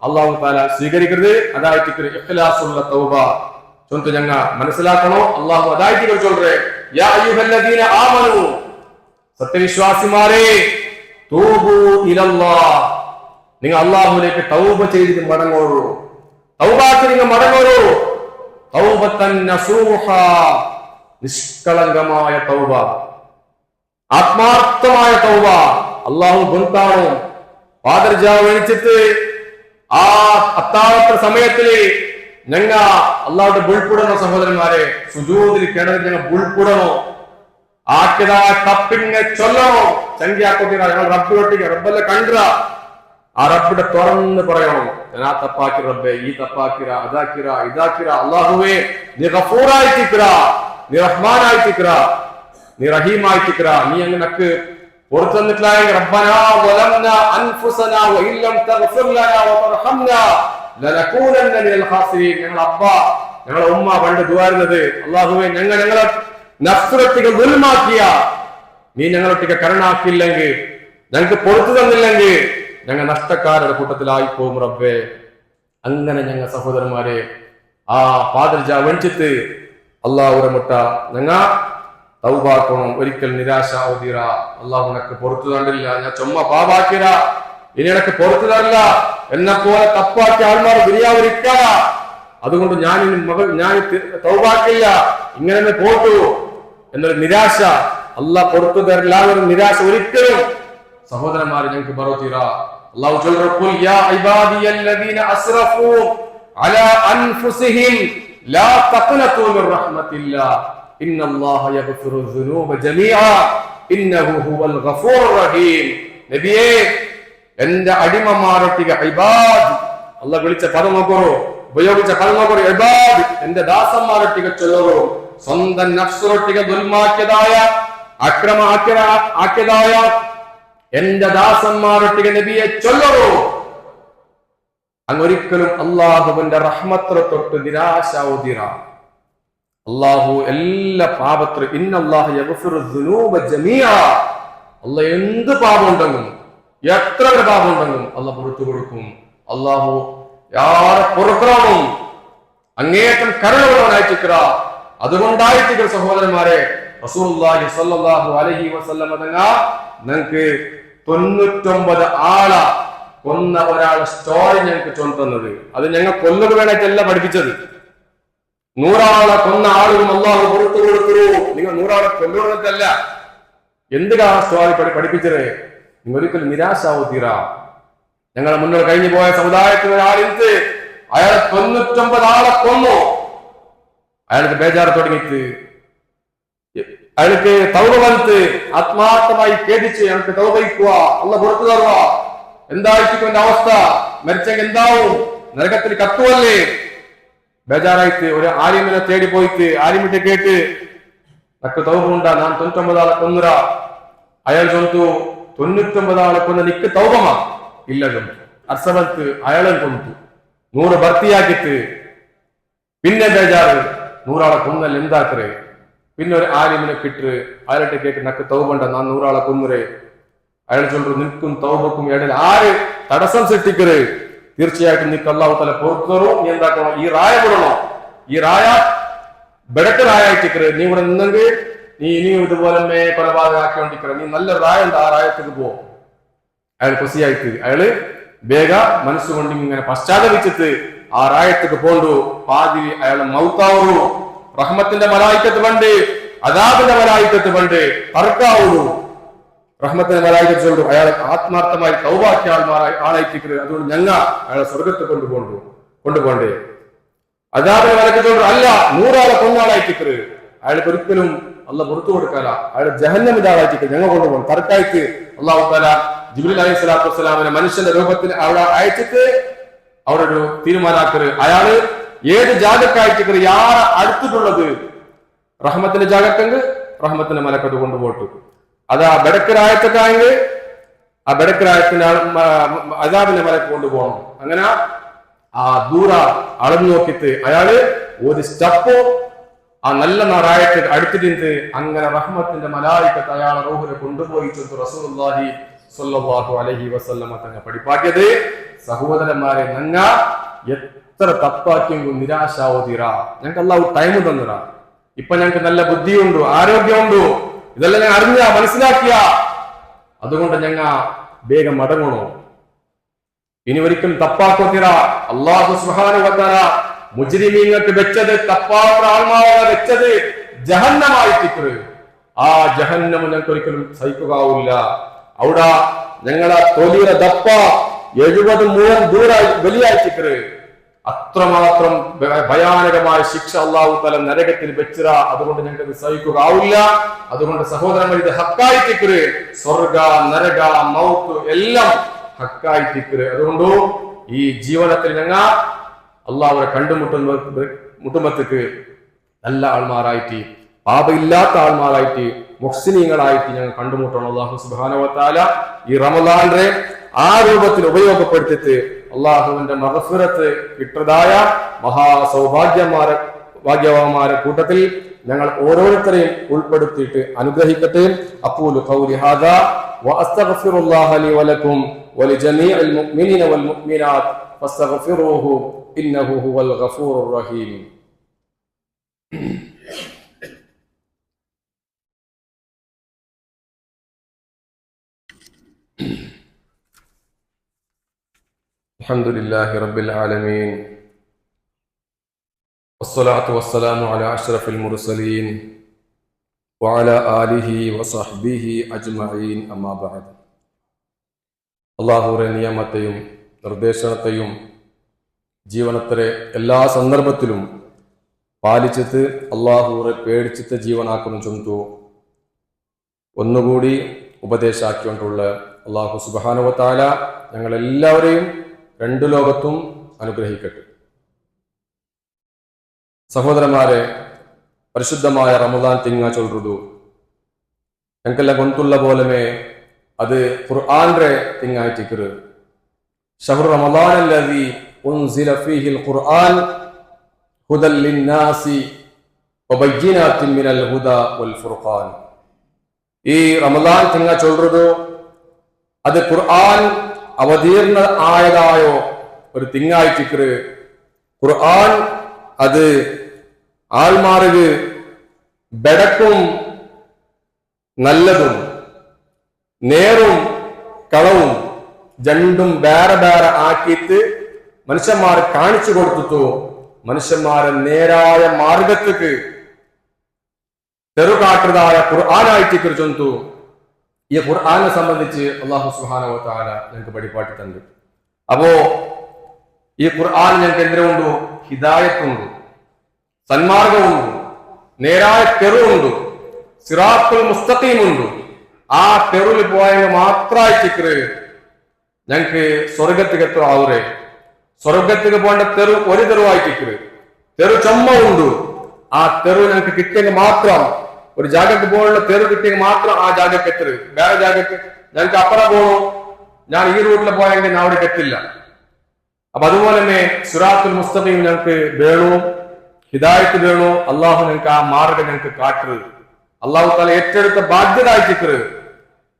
അള്ളാഹു തആല സ്വീകരിക്കരുത്. അതായിട്ട് ഇഖ്ലാസുള്ള തൗബ ചൊന്ത് ഞങ്ങൾ മനസ്സിലാക്കണോ. അള്ളാഹു അതായിട്ട് ചൊല്ലേ, യാ അയ്യുഹല്ലദീന ആമനൂ, സത്യവിശ്വാസിമാരെ, തൂബൂ ഇലല്ലാഹ്, നിങ്ങൾ അള്ളാഹുവിലേക്ക് തൗബ ചെയ്തിട്ട് മടങ്ങോളൂ. തൗബാക്ക് നിങ്ങൾ മടങ്ങോളൂ. തൗബത്തൻ നസൂഹ, നിഷ്കളങ്കമായ തൗബ, ആത്മാർത്ഥമായ തൗബ. അള്ളാഹു ഗുണത്താണോ? പാദർജാവ് എണിച്ചിട്ട് ആ അത്താഴത്തെ സമയത്തില് ഞങ്ങ അള്ളാഹുടെ ബുൾപ്പിടണോ സഹോദരന്മാരെ. സുജൂദിൽ കിടന്ന് ഞങ്ങൾ ബുൾപ്പിടണോ. ആക്കിയതായ തപ്പിങ്ങ ചൊല്ലണോ. ചങ്കിയാക്കൊട്ടിര ഞങ്ങൾ റബ്ബിലൊട്ടിക്ക, റബ്ബല്ല കണ്ട ആ റബ്ബിടെ തുറന്ന് പറയണോ, ഞാൻ ആ തപ്പാക്കി റബ്ബേ, ഈ തപ്പാക്കിര, അതാക്കിര, ഇതാക്കിര. അള്ളാഹുവേ നീ ഗഫൂറായിട്ടിക്കറ, നീ റഹ്മാനായിട്ടിക്കറ, നീ റഹീമായിട്ടിക്കറ. നീ അങ്ങനക്ക് പുറത്തു തന്നിട്ടില്ലെങ്കിൽ റബ്ബനാ വലംനാ അൻഫുസനാ വഇല്ലം തഗ്ഫിർ ലനാ വതർഹംനാ ലനകൂനന്ന മിനൽ ഖാസിരീൻ. ഞങ്ങളുടെ അപ്പ, ഞങ്ങളുടെ ഉമ്മ പണ്ട് ദുആ ചെയ്യുന്നത്, അല്ലാഹുവേ ഞങ്ങളെ നഫ്സിനൊട്ടിക്ക് ദുൽമാക്കിയ, നീ ഞങ്ങളൊട്ടിക്ക് കരുണാക്കില്ലെങ്കിൽ, ഞങ്ങൾക്ക് പൊറത്തു തന്നില്ലെങ്കിൽ ഞങ്ങൾ നഷ്ടക്കാരുടെ കൂട്ടത്തിലായി പോകും റബ്ബേ. അങ്ങനെ ഞങ്ങൾ സഹോദരന്മാരെ ആ പാതിർജ വഞ്ചിത്ത് അള്ളാഹുടെ മുട്ട ഞങ്ങ തൗബാക്കണം. ഒരിക്കൽ നിരാശ ഓതിറ, അള്ളാഹു എനക്ക് പൊറത്തു തന്നില്ല, ഞാൻ ചുമ്മ പാപാക്കിറ, ഇനി എനക്ക് പൊറത്തു തരില്ല, എന്നെ പോലെ തപ്പാക്കിയ ആൾമാർ ദുനിയാവിരിക്കാ, അതുകൊണ്ട് ഞാൻ തൗബാക്കില്ല, ഇങ്ങനെ പോട്ടു എന്നൊരു നിരാശ, അള്ളാഹ് പൊറത്തു തരില്ല എന്നൊരു നിരാശ ഒരിക്കലും സഹോദരന്മാരെ ഞങ്ങൾക്ക് ബറോത്തീറ. അള്ളാഹു ചൊല്ലുന്നു, യാ ഇബാദിയല്ലദീന അസ്റഫൂ അലാ അൻഫുസിഹിം ലാ തഖ്നതു മിർ റഹ്മത്തില്ലാഹ് ഇന്നല്ലാഹ യഗ്ഫിറു ദുനൂബ ജമീഅ ഇന്നഹു ഹുവൽ ഗഫൂറുർ റഹീം. നബിയേ, എന്റെ അടിമമാരൊട്ടിക ഇബാദ്, അള്ളാഹ് വിളിച്ച പദം നോക്കൂ, ഉപയോഗിച്ച പദം നോക്കൂ, ഇബാദ്, എന്റെ ദാസന്മാരൊട്ടിക ചൊല്ലൂ. സ്വന്തം നഫ്സിനൊട്ടിക ദുൽമാക്കിയതായ, ആക്കിയതായ എന്റെ ദാസന്മാരൊട്ടിക നബിയെ ചൊല്ലൂ. അങ്ങൊരിക്കലും അള്ളാഹുവിന്റെ റഹ്മത്തിനെ തൊട്ട് നിരാശാവുതിറ. അള്ളാഹു എല്ലാ പാപത്തിലും ഇന്നല്ലാഹു യഗ്ഫിറു ദുനൂബ ജമീഅ, അള്ളാഹ് എന്ത് പാപം ഉണ്ടെങ്കിലും എത്ര പാപം ഉണ്ടെങ്കിലും അള്ളാഹ് പുറത്തു കൊടുക്കും. അള്ളാഹു യാരെ പൊറുക്കണം, അങ്ങേയറ്റം കരുണയുള്ളവനായിട്ടിരിക്കുക. അതുകൊണ്ടായിട്ടിരിക്കുക സഹോദരന്മാരെ, റസൂലുള്ളാഹി സ്വല്ലല്ലാഹു അലൈഹി വസല്ലം നിങ്ങൾക്ക് 99 ആളെ കൊന്ന ഒരാളെ സ്റ്റോറി ഞങ്ങൾക്ക് ചൊന്നത്. അത് ഞങ്ങൾ കൊല്ലുക വേണേറ്റല്ല പഠിപ്പിച്ചത്. 100 ആളെ കൊന്ന ആളും അള്ളാഹു പുറത്തു കൊടുത്തു. നിങ്ങൾ 100 ആളെ കൊല്ലുന്നതല്ല. എന്തിനാ സ്റ്റോറി പഠിപ്പിച്ചത്? നിങ്ങൾ ഒരിക്കലും നിരാശാവുതീറ. ഞങ്ങളെ മുന്നോട്ട് കഴിഞ്ഞു പോയ സമുദായത്തിൽ ഒരാളിത്ത് അയാൾ 99 ആളെ കൊന്നു. അയാൾക്ക് ബേജാറ് തുടങ്ങിയിട്ട്, അയാൾക്ക് തൗബ വന്നിട്ട് ആത്മാർത്ഥമായി ഖേദിച്ച് അയാൾക്ക് തൗബയിക്കുക, അള്ളാഹ് പുറത്തു തരുക. എന്തായിരിക്കും എന്റെ അവസ്ഥ? മരിച്ചെങ്കിൽ എന്താവും? നരകത്തിൽ കത്തുവല്ലേ? ബേജാറായിട്ട് ഒരു ആലിമിനെ തേടി പോയിട്ട് ആലിമിട്ട് കേട്ട്, നക്ക് തൗബ ഉണ്ടാ, ഞാൻ 99 ആളെ കൊന്നുര. അയാൾ ചൊന്തു, 99 ആളെ കൊന്ന നിക്ക് തൗബമാ ഇല്ലതും. അർസവത്ത് അയാളെ കൊന്നു 100 ഭർത്തിയാക്കിട്ട് പിന്നെ ബേജാറ്, 100 ആളെ കൊന്നല്ല എന്താക്കറേ? പിന്നെ ഒരു ആലിമിനെ കിട്ട് അയാളിട്ട് കേട്ട്, നക്ക് തൗബണ്ട, ഞാൻ 100 ആളെ കൊന്നുരേ. അയാൾ ചൊല്ലു, നിൽക്കും തൗബക്കും ഇടയിൽ ആര് തടസ്സം സൃഷ്ടിക്കരുത്. തീർച്ചയായിട്ടും നിനക്ക് അല്ലാഹു തആല പുറത്തു തരും. നീ എന്താക്കണം? ഈ റായ വിടണോ? ഈ റായ ബെടക്ക് റായായിട്ടിക്കരുത്. നീ ഇവിടെ നിന്നെങ്കിൽ നീ ഇനിയും ഇതുപോലെ കൊലപാതകമാക്കിക്കൊണ്ടിരിക്കരുത്. നീ നല്ല റായ ഉണ്ട്, ആ റായത്തേക്ക് പോ. അയാൾ കൊസിയായിട്ട് അയാള് വേഗ മനസ്സുകൊണ്ട് ഇങ്ങനെ പശ്ചാത്തപിച്ചിട്ട് ആ റായത്തേക്ക് പോണ്ടു. പാതി അയാൾ മൗത്താവൂ. റഹ്മത്തിന്റെ മലായിക്കത്ത് പണ്ട്, അദാബിന്റെ മലായിക്കത്ത് പണ്ട് തർക്കാവൂ. റഹ്മത്തിന്റെ മലായിക്കത്ത് ചൊല്ലു, അയാൾ ആത്മാർത്ഥമായി തൗബാക്കിയ ആളായിട്ടിക്കരുത്. അതുകൊണ്ട് ഞങ്ങ അയാളെ സ്വർഗത്ത് കൊണ്ടുപോകണ്ടേ. അദാബിന്റെ മലക്ക് ചൊല്ലു, അല്ല 100 ആളെ കൊന്ന ആളായിട്ടിക്കരുത്. അയാൾക്ക് ഒരിക്കലും അള്ളാഹ് പുറത്തു കൊടുക്കാല. അയാളെ ജഹന്നമിന്റെ ആളായിട്ടിക്കരുത്. ഞങ്ങൾ കൊണ്ടുപോകണം. തർക്കായിട്ട് അള്ളാഹു തആല ജിബ്രീൽ അലൈഹി സ്വലാത്തു വസ്സലാമിനെ മനുഷ്യന്റെ രൂപത്തിൽ അവിടെ അയച്ചിട്ട് അവിടെ ഒരു തീരുമാനാക്കരുത്. അയാള് ഏത് ജാഗക്കായിട്ടിക്കരുത്, യാരെ അടുത്തിട്ടുള്ളത് റഹ്മത്തിന്റെ ജാഗക്കെങ്കിൽ റഹ്മത്തിന്റെ മലക്കത്ത് കൊണ്ടുപോട്ടു. അത് ആ ബെടക്കരായത്തൊക്കെയെങ്കിൽ ആ ബെടക്കരായത്തിന്റെ അദാബിന്റെ മലക്ക് കൊണ്ടുപോകണം. അങ്ങനെ ആ ദൂര അളന്നു നോക്കിയിട്ട് അയാള് ഒരു സ്റ്റെപ്പോ ആ നല്ല നാറായത്ത് അടുത്തിട്ട് അങ്ങനെ റഹ്മത്തിന്റെ മലായിക്കത്ത് അയാളെ റൂഹിനെ കൊണ്ടുപോയി റസൂലുള്ളാഹി സ്വല്ലല്ലാഹു അലൈഹി വസല്ലമ തങ്ങൾ പഠിപ്പാക്കിയത്. സഹോദരന്മാരെ, ഞങ്ങ എത്ര തപ്പാക്കിയെങ്കിലും നിരാശാവുതീറ. ഞങ്ങൾക്ക് അല്ലാഹു ടൈം തന്നിറ. ഇപ്പൊ ഞങ്ങൾക്ക് നല്ല ബുദ്ധിയുണ്ട്, ആരോഗ്യമുണ്ട്, ഇതെല്ലാം ഞാൻ അറിഞ്ഞ മനസ്സിലാക്കിയ. അതുകൊണ്ട് ഞങ്ങ വേഗം മടങ്ങണോ. ഇനി ഒരിക്കലും തപ്പാക്കോത്തിറ. അല്ലാഹു സുബ്ഹാനഹു വ തആല മുജ്രിമീങ്ങൾക്ക് വെച്ചത്, തപ്പാത്ത ആൾമാരെ വെച്ചത് ജഹന്നമായിട്ടിക്കറ്. ആ ജഹന്നം ഞങ്ങൾക്ക് ഒരിക്കലും സഹിക്കുകയില്ല. അവിടെ ഞങ്ങളെ തൊലിയുടെ ദപ്പ 70 മുഴം വലിയായിട്ടിക്കറ്. അത്രമാത്രം ഭയാനകമായ ശിക്ഷ അല്ലാഹു തആല നരകത്തിൽ വെച്ചിറ. അതുകൊണ്ട് ഞങ്ങൾക്ക് സഹിക്കുകയില്ല. അതുകൊണ്ട് സഹോദരന്മാർ, ഇത് ഹക്കായിട്ടിക്കറ്. സ്വർഗ നരക മൗത്ത് എല്ലാം ഹക്കായിട്ടിക്കറ്. അതുകൊണ്ട് ഈ ജീവനത്തിൽ ഞങ്ങൾ അള്ളാഹുവിനെ മുട്ടുമ്പത്തേക്ക് നല്ല ആൾമാരായിട്ട്, പാപമില്ലാത്ത ആൾമാരായിട്ട്, മുഹ്സിനീങ്ങളായിട്ട് ഞങ്ങൾ കണ്ടുമുട്ടണം. അല്ലാഹു സുബ്ഹാനഹു വ തആല ഈ റമളാനെ ആ രൂപത്തിൽ ഉപയോഗപ്പെടുത്തിയിട്ട് അള്ളാഹുവിന്റെ മഗ്ഫിറത്ത് കിട്ടതായ ഭാഗ്യവാന്മാരെ കൂട്ടത്തിൽ ഞങ്ങൾ ഓരോരുത്തരെയും ഉൾപ്പെടുത്തിയിട്ട് അനുഗ്രഹിക്കട്ടെ. അഖൂലു ഖൗലി ഹാദാ വഅസ്തഗ്ഫിറുല്ലാഹ ലി വലക്കും വലിജമീഇൽ മുഅ്മിനീന വൽ മുഅ്മിനാത്ത് ഫസ്തഗ്ഫിറൂഹു ഇന്നഹു ഹുവൽ ഗഫൂറുർ റഹീം. അൽഹംദുലില്ലാഹി റബ്ബിൽ ആലമീൻ വസ്സലാത്തു വസ്സലാമു അലാ അഷ്റഫിൽ മുർസലീൻ വഅലാ ആലിഹി വസഹ്ബിഹി അജ്മഈൻ അമ്മാ ബഅദ്. അല്ലാഹുവിന്റെ നിയമത്തെയും നിർദ്ദേശത്തെയും ജീവനത്തിലെ എല്ലാ സന്ദർഭത്തിലും പാലിച്ചിട്ട് അല്ലാഹുവിനെ പേടിച്ചിട്ട് ജീവനാക്കുന്ന ചൊന്തു ഒന്നുകൂടി ഉപദേശാക്കിക്കൊണ്ടുള്ള അല്ലാഹു സുബ്ഹാനഹു വ തആല ഞങ്ങളെല്ലാവരെയും രണ്ടു ലോകത്തും അനുഗ്രഹിക്കട്ടെ. സഹോദരന്മാരെ, പരിശുദ്ധമായ റമദാൻ തിങ്ങ ചൊല്ലുതു ഞങ്ങൾക്കെല്ലാം ഗൊന്തുള്ള പോലമേ അത് ഖുർആന്റെ തിങ്ങായിട്ടിക്കറ്. ശഹ്റു റമദാൻ അല്ലദീ ഉൻസില ഫീഹിൽ ഖുർആൻ ഹുദൽ ലിന്നാസി വബയ്യിനാത്തിൻ മിനൽ ഹുദാ വൽ ഫുർഖാൻ. ഈ റമദാൻ തിങ്ങ ചൊല്ലുതു അത് ഖുർആൻ അവതീർണ ആയതായോ ഒരു തിങ്ങായിട്ടിക്കറ്. ഖുർആൻ അത് ആൾമാർക്ക് ബെടക്കും നല്ലതും നേറും കളവും രണ്ടും വേറെ വേറെ ആക്കിയിട്ട് മനുഷ്യന്മാർ കാണിച്ചു കൊടുത്തു മനുഷ്യന്മാരെ നേരായ മാർഗത്തേക്ക് തെറുകാട്ടുന്നതായ ഖുർആനായിട്ട് ചൊന്തു. ഈ ഖുർആനെ സംബന്ധിച്ച് അല്ലാഹു സുബ്ഹാനഹു വ തആല ഞങ്ങൾക്ക് പഠിപ്പാട്ടി തന്നു. അപ്പോ ഈ ഖുർആൻ ഞങ്ങൾക്ക് എന്തിനുണ്ട്? ഹിദായത്തുണ്ട്, സന്മാർഗമുണ്ട്, നേരായ തെറുവുണ്ട്, സിറാത്തുൽ മുസ്തഖീമുണ്ട്. ആ തെറുവിൽ പോയെങ്കിൽ മാത്രമായിട്ട് ഞങ്ങൾക്ക് സ്വർഗത്തിക്ക് എത്താവൂരെ. സ്വർഗത്തിക്ക് പോകേണ്ട തെറു ഒരു തെറുവായിട്ട് തെറു ചുമ ഉണ്ട്. ആ തെറു ഞങ്ങൾക്ക് കിട്ടിയെങ്കിൽ മാത്രം, ഒരു ജാഗക്ക് പോലുള്ള തെറു കിട്ടിയെങ്കിൽ മാത്രം ആ ജാഗക്ക് എത്തരുത്. വേറെ ജാഗക്ക് ഞങ്ങൾക്ക് അപ്പുറം പോകണോ, ഞാൻ ഈ റൂട്ടിൽ പോയെങ്കിൽ ഞാൻ അവിടെ എത്തില്ല. അപ്പൊ അതുപോലെ തന്നെ സിറാത്തുൽ മുസ്തഖീം ഞങ്ങൾക്ക് വേണോ, ഹിദായത്ത് വേണോ. അള്ളാഹു ഞങ്ങൾക്ക് ആ മാർഗം ഞങ്ങൾക്ക് കാട്ടരുത്. അള്ളാഹു താല ഏറ്റെടുത്ത ബാധ്യത ആയിട്ട്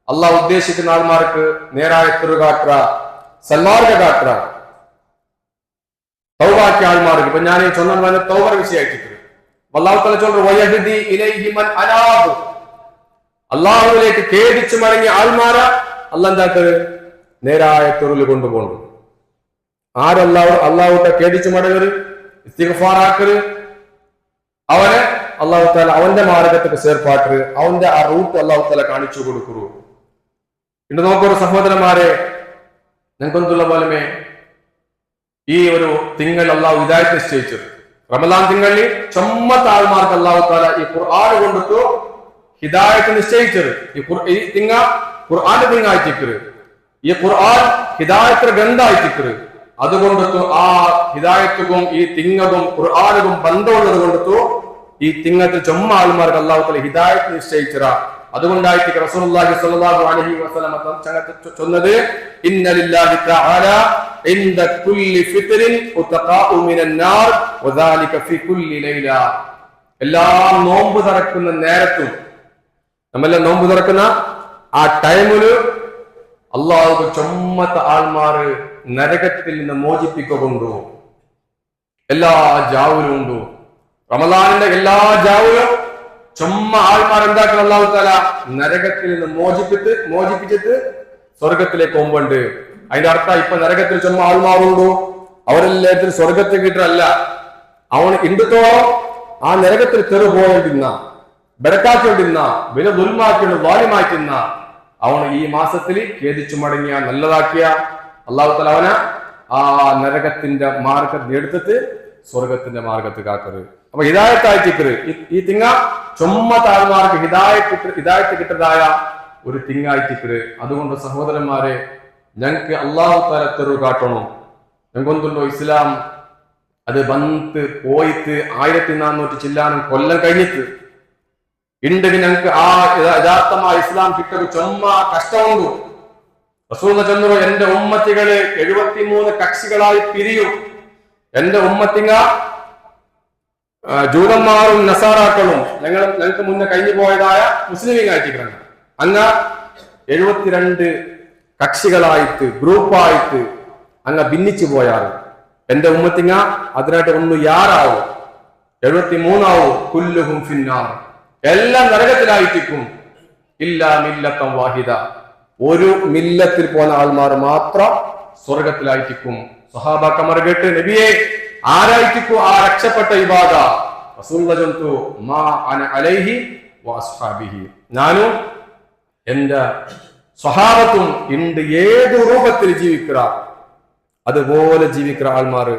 അള്ളാഹു ഉദ്ദേശിക്കുന്ന ആൾമാർക്ക് നേരായ തെറു കാട്ടുക, സന്മാർഗ കാട്ടുക, തൗബാക്കിയ ആൾമാർക്ക്. ഇപ്പൊ ഞാൻ ഈ ചൊന്ന തൗബ വിഷയമായിട്ട് അള്ളാഹു താല ചൊല്ലുന്നു വയഹ്ദി ഇലൈഹി മൻ അനാബ്. അള്ളാഹുവിലേക്ക് ഖേദിച്ചു മടങ്ങിയ ആൾമാരെ അള്ളാഹ് എന്താക്കരുത്? നേരായ തെറുവിൽ കൊണ്ടുപോകണ്ടു. അള്ളാഹുത്തെ ഖേദിച്ചു മടങ്ങരുത്, ഇസ്തിഗ്ഫാറാക്കരുത്. അവനെ അള്ളാഹു താല അവന്റെ മാർഗത്തേക്ക് ചേർപ്പാക്കരുത്. അവന്റെ ആ റൂട്ട് അള്ളാഹു താല കാണിച്ചു കൊടുക്കൂ. പിന്നെ നോക്കൊരു സഹോദരന്മാരെ, ഞങ്ങൾക്കൊന്നുള്ള പോലമേ ഈ ഒരു തിങ്കൾ അള്ളാഹു ഹിദായത്ത് നിശ്ചയിച്ചത് റമദാൻ തിങ്കളിൽ ചുമത്ത ആൾമാർക്ക് അള്ളാഹു താല ഈ ഖുർആൻ കൊണ്ടിട്ടു ഹിദായത്ത് നിശ്ചയിച്ചത്. ഈ തിങ്ങ ഖുർആന്റെ തിങ്ങായിട്ടിക്കറ്. ഈ ഖുർആൻ ഹിദായത്തിന്റെ ഗ്രന്ഥായിട്ടിക്കറ്. അതുകൊണ്ടിട്ടു ആ ഹിദായത്തും ഈ തിങ്ങകും ഖുർആനും ബന്ധമുള്ളത് കൊണ്ടിട്ടു ഈ തിങ്ങത്തിൽ ചുമ ആൾമാർക്ക് അള്ളാഹു താല ഹിദായത്ത് നിശ്ചയിച്ചറ. അതുകൊണ്ടായിട്ട് റസൂലുള്ളാഹി സ്വല്ലല്ലാഹു അലൈഹി വസല്ലം ചൊന്നത് ഇന്ന ലില്ലാഹി തആല ഇൻദ കുല്ലി ഫിത്രിൻ ഉതഖാഉ മിനൻ നാർ വദാലിക ഫി കുല്ലി ലൈല. എല്ലാ നോമ്പ് തുറക്കുന്ന നേരത്തും, നമ്മളെല്ലാം നോമ്പ് തുറക്കുന്ന ആ ടൈമില് അള്ളാഹു ചുമത്ത ആൾമാര് നരകത്തിൽ നിന്ന് മോചിപ്പിക്കൊണ്ടു. എല്ലാ ജാവിലും ഉണ്ടു. റമദാനിന്റെ എല്ലാ ജാവിലും ചുമ ആൾമാർ എന്താക്കണം? അല്ലാഹു തആല നരകത്തിൽ നിന്ന് മോചിപ്പിച്ചിട്ട് സ്വർഗത്തിലേക്ക് പോകുമ്പോണ്ട്. അതിന്റെ അർത്ഥം ഇപ്പൊ നരകത്തിൽ ചുമ ആൾമാരുണ്ടോ, അവരെല്ലാത്തിനും സ്വർഗത്തിൽ കിട്ടല്ല. അവൻ ഇന്ത്യത്തോളം ആ നരകത്തിൽ തെറു പോയിട്ടിരുന്ന, ബെടക്കാക്കിക്കൊണ്ടിരുന്ന, വില ദുൽമാക്കിയുള്ള വാലിമാറ്റുന്ന അവൻ ഈ മാസത്തിൽ ഖേദിച്ചു മടങ്ങിയ, നല്ലതാക്കിയ അല്ലാഹു തആല അവനെ ആ നരകത്തിന്റെ മാർഗത്തിൽ എടുത്തിട്ട് സ്വർഗത്തിന്റെ മാർഗത്തിൽ കാക്കരുത്. അപ്പൊ ഹിദായത്തായിട്ടിക്കറ്. ഈ തിങ്ങ ചുമ താഴ്മാർക്ക് ഹിദായത്ത് കിട്ടതായ ഒരു തിങ്ങായിട്ടിക്കറ്. അതുകൊണ്ട് സഹോദരന്മാരെ, ഞങ്ങൾക്ക് അള്ളാഹു തആല തെറു കാട്ടണം. ഞങ്ങൾക്കൊന്നുണ്ടോ ഇസ്ലാം അത് വന്നിട്ട് പോയിട്ട് 1400 ചില്ലാനും കൊല്ലം കഴിഞ്ഞിട്ട് ഉണ്ടെങ്കിൽ ഞങ്ങൾക്ക് ആ യഥാർത്ഥമായ ഇസ്ലാം കിട്ടൊരു ചുമ കഷ്ടമുണ്ടു. റസൂൽ ചെന്നു എന്റെ ഉമ്മത്തികള് 73 കക്ഷികളായി പിരിയും. എന്റെ ഉമ്മത്തിങ്ങ ജൂതന്മാരും നസാറാക്കളും ഞങ്ങൾക്ക് മുന്നേ കഴിഞ്ഞു പോയതായ മുസ്ലിമീങ്ങളായിട്ടിരിക്കണം. അങ്ങ് 72 കക്ഷികളായിട്ട് ഗ്രൂപ്പായിട്ട് അങ്ങ് ഭിന്നിച്ചു പോയാറ്. എന്റെ ഉമ്മത്തിങ്ങ അതിനായിട്ട് ഒന്ന് യാറാവും 73 കുല്ലുഹും ഫിന്നാർ, എല്ലാം നരകത്തിലായിട്ടിരിക്കും. ഇല്ലാ മില്ലത്തം വാഹിദ, ഒരു മില്ലത്തിൽ പോകുന്ന ആൾമാർ മാത്രം സ്വർഗത്തിലായിട്ടിരിക്കും. സഹാബാക്കന്മാർ കേട്ട്, നബിയെ ആരായിട്ടിരിക്കും ആ രക്ഷപ്പെട്ട ഇബാദ? റസൂലുള്ളാഹി മാ അന അലൈഹി വഅസ്ഹാബിഹി, ഞാനും എന്റെ സ്വഹാബത്തും ഉണ്ട് ഏത് രൂപത്തിൽ ജീവിക്കുക അതുപോലെ ജീവിക്കുന്ന ആൾമാര്,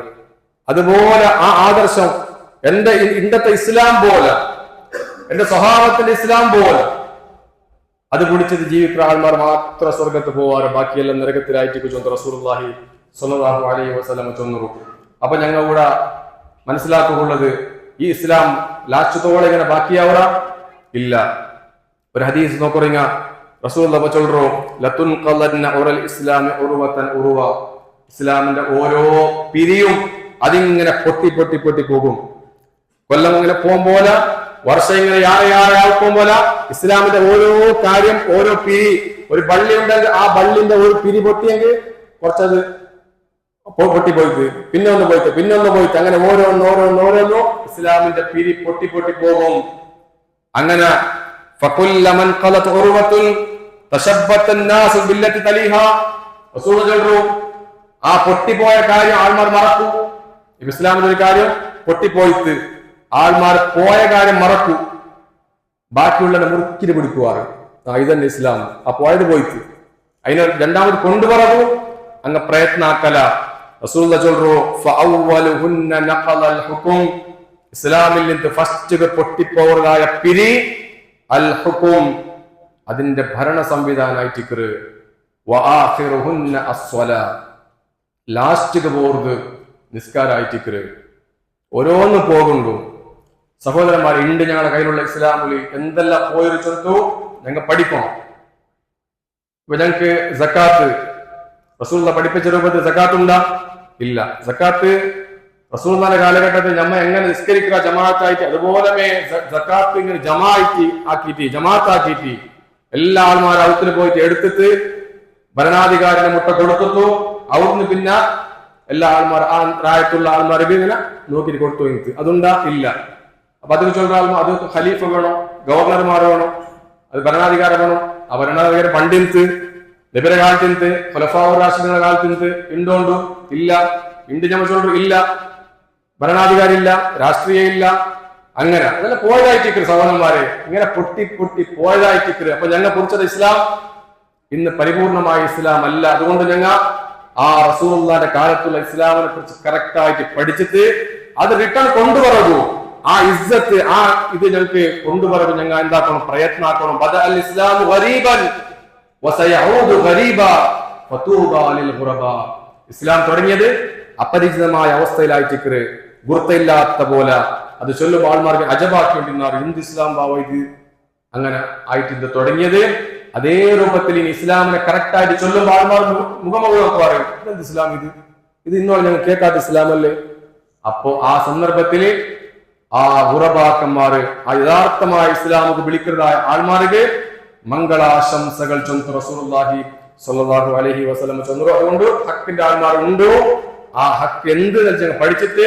അതുപോലെ ആ ആദർശം എന്റെ ഇന്നത്തെ ഇസ്ലാം പോലെ, എന്റെ സ്വഹാബത്തിന്റെ ഇസ്ലാം പോലെ അത് പിടിച്ചത് ജീവിക്കുന്ന ആൾമാർ മാത്രം സ്വർഗത്ത് പോവാറ്, ബാക്കിയെല്ലാം നരകത്തിലായിട്ട് ചൊന്നു റസൂലുള്ളാഹി സ്വല്ലല്ലാഹു അലൈഹി വസല്ലം ചൊന്നു. അപ്പൊ ഞങ്ങൾ ഇവിടെ മനസ്സിലാക്കുള്ളത് ഈ ഇസ്ലാം ലാസ്റ്റത്തോടെ ഇങ്ങനെ ബാക്കിയാവറ ഇല്ല. ഒരു ഹദീസ് നോക്കുറീങ്ങ റസൂലുള്ളാഹി ചൊല്ലറോ ലതുൻഖലന്ന ഉറൽ ഇസ്ലാമി ഉറുവതൻ ഉറുവ, ഇസ്ലാമിന്റെ ഓരോ പിരിയും അതിങ്ങനെ പൊട്ടി പൊട്ടി പൊട്ടി പോകും. കൊല്ലം ഇങ്ങനെ പോകുമ്പോലെ, വർഷം ഇങ്ങനെ യാറെ ആൾക്കുമ്പോലെ ഇസ്ലാമിന്റെ ഓരോ കാര്യം, ഓരോ പിരി, ഒരു പള്ളി ഉണ്ടെങ്കിൽ ആ പള്ളിന്റെ ഒരു പിരി പൊട്ടിയെങ്കിൽ കുറച്ചത് പൊട്ടിപ്പോയിട്ട് പിന്നെ ഒന്ന് പോയിട്ട് പിന്നെ ഒന്ന് പോയിട്ട് അങ്ങനെ ഓരോന്നോ ഇസ്ലാമിന്റെ പിരി പൊട്ടി പൊട്ടി പോകും. അങ്ങനെ ഫകുല്ലമൻ ഖലത് ഉർവത്തുൻ തശബ്ബത الناس ബില്ലതി തലിഹാ, റസൂൽ ആ പൊട്ടിപ്പോയ കാര്യം ആൾമാർ മറക്കൂ. ഇസ്ലാമിന്റെ ഒരു കാര്യം പൊട്ടിപ്പോയിട്ട് ആൾമാർ പോയ കാര്യം മറക്കൂ, ബാക്കിയുള്ള മുറുക്കിന് പിടിക്കുവാറ്. ഇതന്നെ ഇസ്ലാം. ആ പോയത് പോയിട്ട് അതിനെ രണ്ടാമത് കൊണ്ടുപറഞ്ഞു അങ്ങ് പ്രയത്നാക്കല. റസൂലുള്ളാഹി ചൊല്ലു ഫഅവ്വലുഹുന്ന നഖലൽ ഹുകും, ഇസ്ലാമിൽ നിന്ന് ഫസ്റ്റ് പൊട്ടിപ്പോയതായ പിരി അൽ ഹുകും, അതിന്റെ ഭരണ സംവിധാനമായിട്ട് വആഖിറുഹുന്ന അസ്സലാ, ലാസ്റ്റ് പോർത് നിസ്കാരായിട്ട് ഓരോന്ന് പോകുന്നു. സഹോദരന്മാർ, ഉണ്ട് ഞങ്ങളുടെ കയ്യിലുള്ള ഇസ്ലാമിൽ എന്തെല്ലാം പോയൊരു ചൊല്ലു ഞങ്ങൾ പഠിക്കണം. ഇപ്പൊ ഞങ്ങൾക്ക് സക്കാത്ത് റസൂലുള്ളാഹി പഠിപ്പിച്ച രൂപത്തിൽ സക്കാത്ത് ഉണ്ടാ ഇല്ല. സക്കാത്ത് റസൂലുള്ളാഹിന്റെ കാലഘട്ടത്തിൽ നമ്മ എങ്ങനെ നിസ്കരിക്കുക ജമാഅത്തായിട്ട്, അതുപോലെ സക്കാത്ത് ഇങ്ങനെ ജമാഅത്താക്കിയിട്ട് എല്ലാ ആൾമാരും ഔത്തിൽ പോയിട്ട് എടുത്തിട്ട് ഭരണാധികാരിയുടെ മുട്ട കൊടുത്തു. അവിടുന്ന് പിന്നെ എല്ലാ ആൾമാർ ആ പ്രായത്തുള്ള ആൾമാർക്ക് ഇങ്ങനെ നോക്കിയിട്ട് കൊടുത്തു. എനിക്ക് അതുണ്ടാ ഇല്ല. അപ്പൊ അതിന് ചൊല്ലാൽ അത് ഖലീഫ വേണോ, ഗവർണർമാർ വേണോ, അത് ഭരണാധികാരം വേണോ? ആ ഭരണാധികാരം പണ്ടിന്ത് നബിയുടെ കാലത്തിന്ത് ഖുലഫാഉർ റാഷിദീന്റെ കാലത്തിന്ത് ഉണ്ടോണ്ടു ഇല്ല. ഉണ്ട് ഞമ്മ ചൊല്ലു ഇല്ല. ഭരണാധികാരി ഇല്ല, രാഷ്ട്രീയ ഇല്ല. അങ്ങനെ അതെല്ലാം പോയതായിട്ടിരിക്കും സഹോദരന്മാരെ, ഇങ്ങനെ പൊട്ടി പൊട്ടി പോയതായിട്ടിരിക്കുക. അപ്പൊ ഞങ്ങൾ കുറിച്ചത് ഇസ്ലാം ഇന്ന് പരിപൂർണമായ ഇസ്ലാം അല്ല. അതുകൊണ്ട് ഞങ്ങൾ ആ റസൂലുള്ളാഹിന്റെ കാലത്തുള്ള ഇസ്ലാമിനെ കുറിച്ച് കറക്റ്റ് ആയിട്ട് പഠിച്ചിട്ട് അത് റിട്ടേൺ കൊണ്ടുവരൂ. ആ ഇസ്സത്ത്, ആ ഇത് ഞങ്ങൾക്ക് കൊണ്ടുവരവ് ഞങ്ങൾ എന്താക്കണം, പ്രയത്നാക്കണം. ബദഅൽ ഇസ്ലാമു ഗരീബൻ വസയഊദു ഗരീബ ഫതൂബാ ലിൽ ഗുറബാ, ഇസ്ലാം തുടങ്ങിയത് അപരിചിതമായ അവസ്ഥയിലായിട്ട് ഗുർത്തയില്ലാത്ത പോലെ അത് ചൊല്ലുമ്പോൾ ആൾമാർക്ക് അജബാക്കിക്കൊണ്ടിരുന്നാർ. എന്ത് ഇസ്ലാം ഭാവ ഇത്, അങ്ങനെ ആയിട്ട് ഇത് തുടങ്ങിയത്. അതേ രൂപത്തിൽ ഇനി ഇസ്ലാമിനെ കറക്റ്റ് ആയിട്ട് ചൊല്ലുമ്പോൾ ആൾമാർ മുഖമുഖമൊക്കെ പറയും ഇതെന്ത് ഇസ്ലാം ഇത് ഇന്നോളം ഞങ്ങൾ കേൾക്കാത്ത ഇസ്ലാമല്ലേ. അപ്പോ ആ സന്ദർഭത്തിൽ ആ ഗുറബാക്കന്മാര് ആ യഥാർത്ഥമായ ഇസ്ലാമുക്ക് വിളിക്കുന്നതായ ആൾമാർക്ക് മംഗളാശംസകൾ ചൊന്നു റസൂലുള്ളാഹി സ്വല്ലല്ലാഹു അലൈഹി വസല്ലം ചൊന്നു. അതുകൊണ്ട് ഹക്കിന്റെ ആൾമാർ ഉണ്ടോ, ആ ഹക്ക് എന്ത് ഞങ്ങൾ പഠിച്ചിട്ട്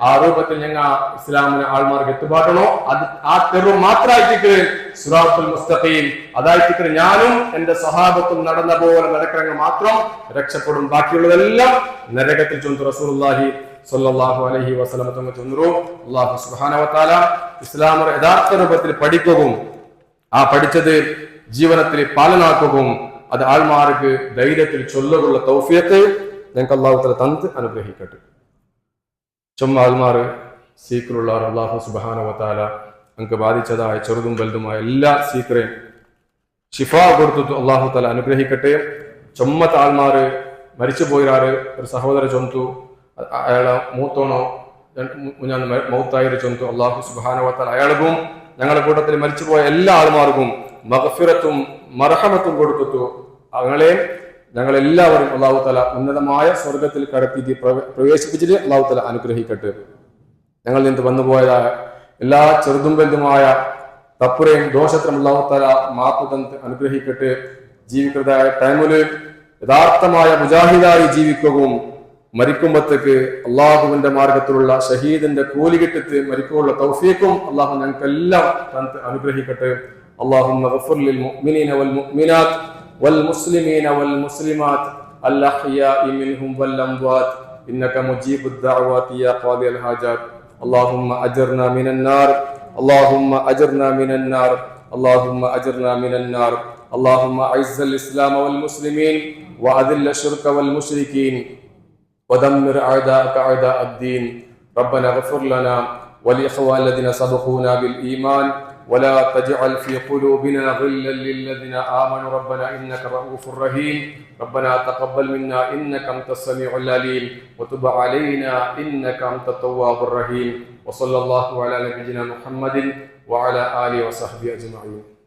ആ രൂപത്തിൽ ഞങ്ങൾ ഇസ്ലാമിന് ആൾമാർക്ക് എത്തുപാട്ടണോ, അത് ആ തെറു മാത്രമായിട്ട് സിറാത്തുൽ മുസ്തഖീം അതായിട്ട് ഞാനും എന്റെ സഹാബത്തും നടന്ന പോലെ നടക്കണമെങ്കിൽ മാത്രം രക്ഷപ്പെടും. ബാക്കിയുള്ളതെല്ലാം നരകത്തിൽ ചൊന്നു റസൂലുള്ളാഹി സ്വല്ലല്ലാഹു അലൈഹി വസല്ലം ചൊന്നു. അല്ലാഹു സുബ്ഹാനഹു വ തആല ഇസ്ലാമിന്റെ യഥാർത്ഥ രൂപത്തിൽ പഠിക്കുകയും ആ പഠിച്ചത് ജീവനത്തിൽ പാലനാക്കുകയും അത് ആൾമാർക്ക് ധൈര്യത്തിൽ ചൊല്ലുള്ള തൗഫീഖ് ഞങ്ങൾക്ക് അല്ലാഹു തആല തന്ന് അനുഗ്രഹിക്കട്ടെ. ചുമ്മാ ആൾമാർ സീക്രുള്ളവർ അല്ലാഹു സുബ്ഹാനഹു വ തആല നമുക്ക് ബാധിച്ചതായ ചെറുതും വലുതുമായ എല്ലാ സീക്രെയും ഷിഫ കൊടുത്തു അല്ലാഹു തആല അനുഗ്രഹിക്കട്ടെ. ചുമ്മത്തെ ആൾമാർ മരിച്ചു പോയിരാറ് ഒരു സഹോദര ചൊന്തു, അയാളെ മൂത്തോണോ ഞാൻ മൗത്തായൊരു ചൊന്തു. അല്ലാഹു സുബ്ഹാനഹു വ തആല അയാൾക്കും ഞങ്ങളുടെ കൂട്ടത്തിൽ മരിച്ചുപോയ എല്ലാ ആൾമാർക്കും മഗ്ഫിറത്തും മർഹമത്തും കൊടുത്തു. ഞങ്ങളെല്ലാവരും അല്ലാഹു തആല ഉന്നതമായ സ്വർഗത്തിൽ കടത്തി പ്രവേശിപ്പിച്ചിട്ട് അല്ലാഹു തആല അനുഗ്രഹിക്കട്ടെ. ഞങ്ങളിൽ നിന്ന് വന്നുപോയതായ എല്ലാ ചെറുതും വലുതുമായ തപ്പുറയും ദോഷത്തിനും അല്ലാഹു തആല മാപ്പ് തന്ന് അനുഗ്രഹിക്കട്ടെ. ജീവിക്കുന്നതായ ടൈമില് യഥാർത്ഥമായ മുജാഹിദായി ജീവിക്കുകയും മരിക്കുമ്പോഴത്തേക്ക് അള്ളാഹുവിന്റെ മാർഗത്തിലുള്ള ഷഹീദിന്റെ കൂലി കിട്ടിട്ട് മരിക്കുള്ള തൗഫീഖും അള്ളാഹു ഞങ്ങൾക്കെല്ലാം തന്ന് അനുഗ്രഹിക്കട്ടെ. اللهم اغفر للمؤمنين والمؤمنات والمسلمين والمسلمات الأحياء منهم والأموات إنك مجيب الدعوات يا قاضي الحاجات. اللهم أجرنا من النار، اللهم أجرنا من النار، اللهم أجرنا من النار. اللهم أعز الإسلام والمسلمين وأذل الشرك والمشركين ودمر أعداءك أعداء الدين. ربنا اغفر لنا ولإخوان الذين سبقونا بالإيمان ولا تجعل في قلوبنا غلا للذين آمنوا ربنا إنك رؤوف رحيم. ربنا تقبل منا إنك أنت السميع العليم وتب علينا إنك أنت التواب الرحيم. وصلى الله على نبينا محمد وعلى آله وصحبه أجمعين.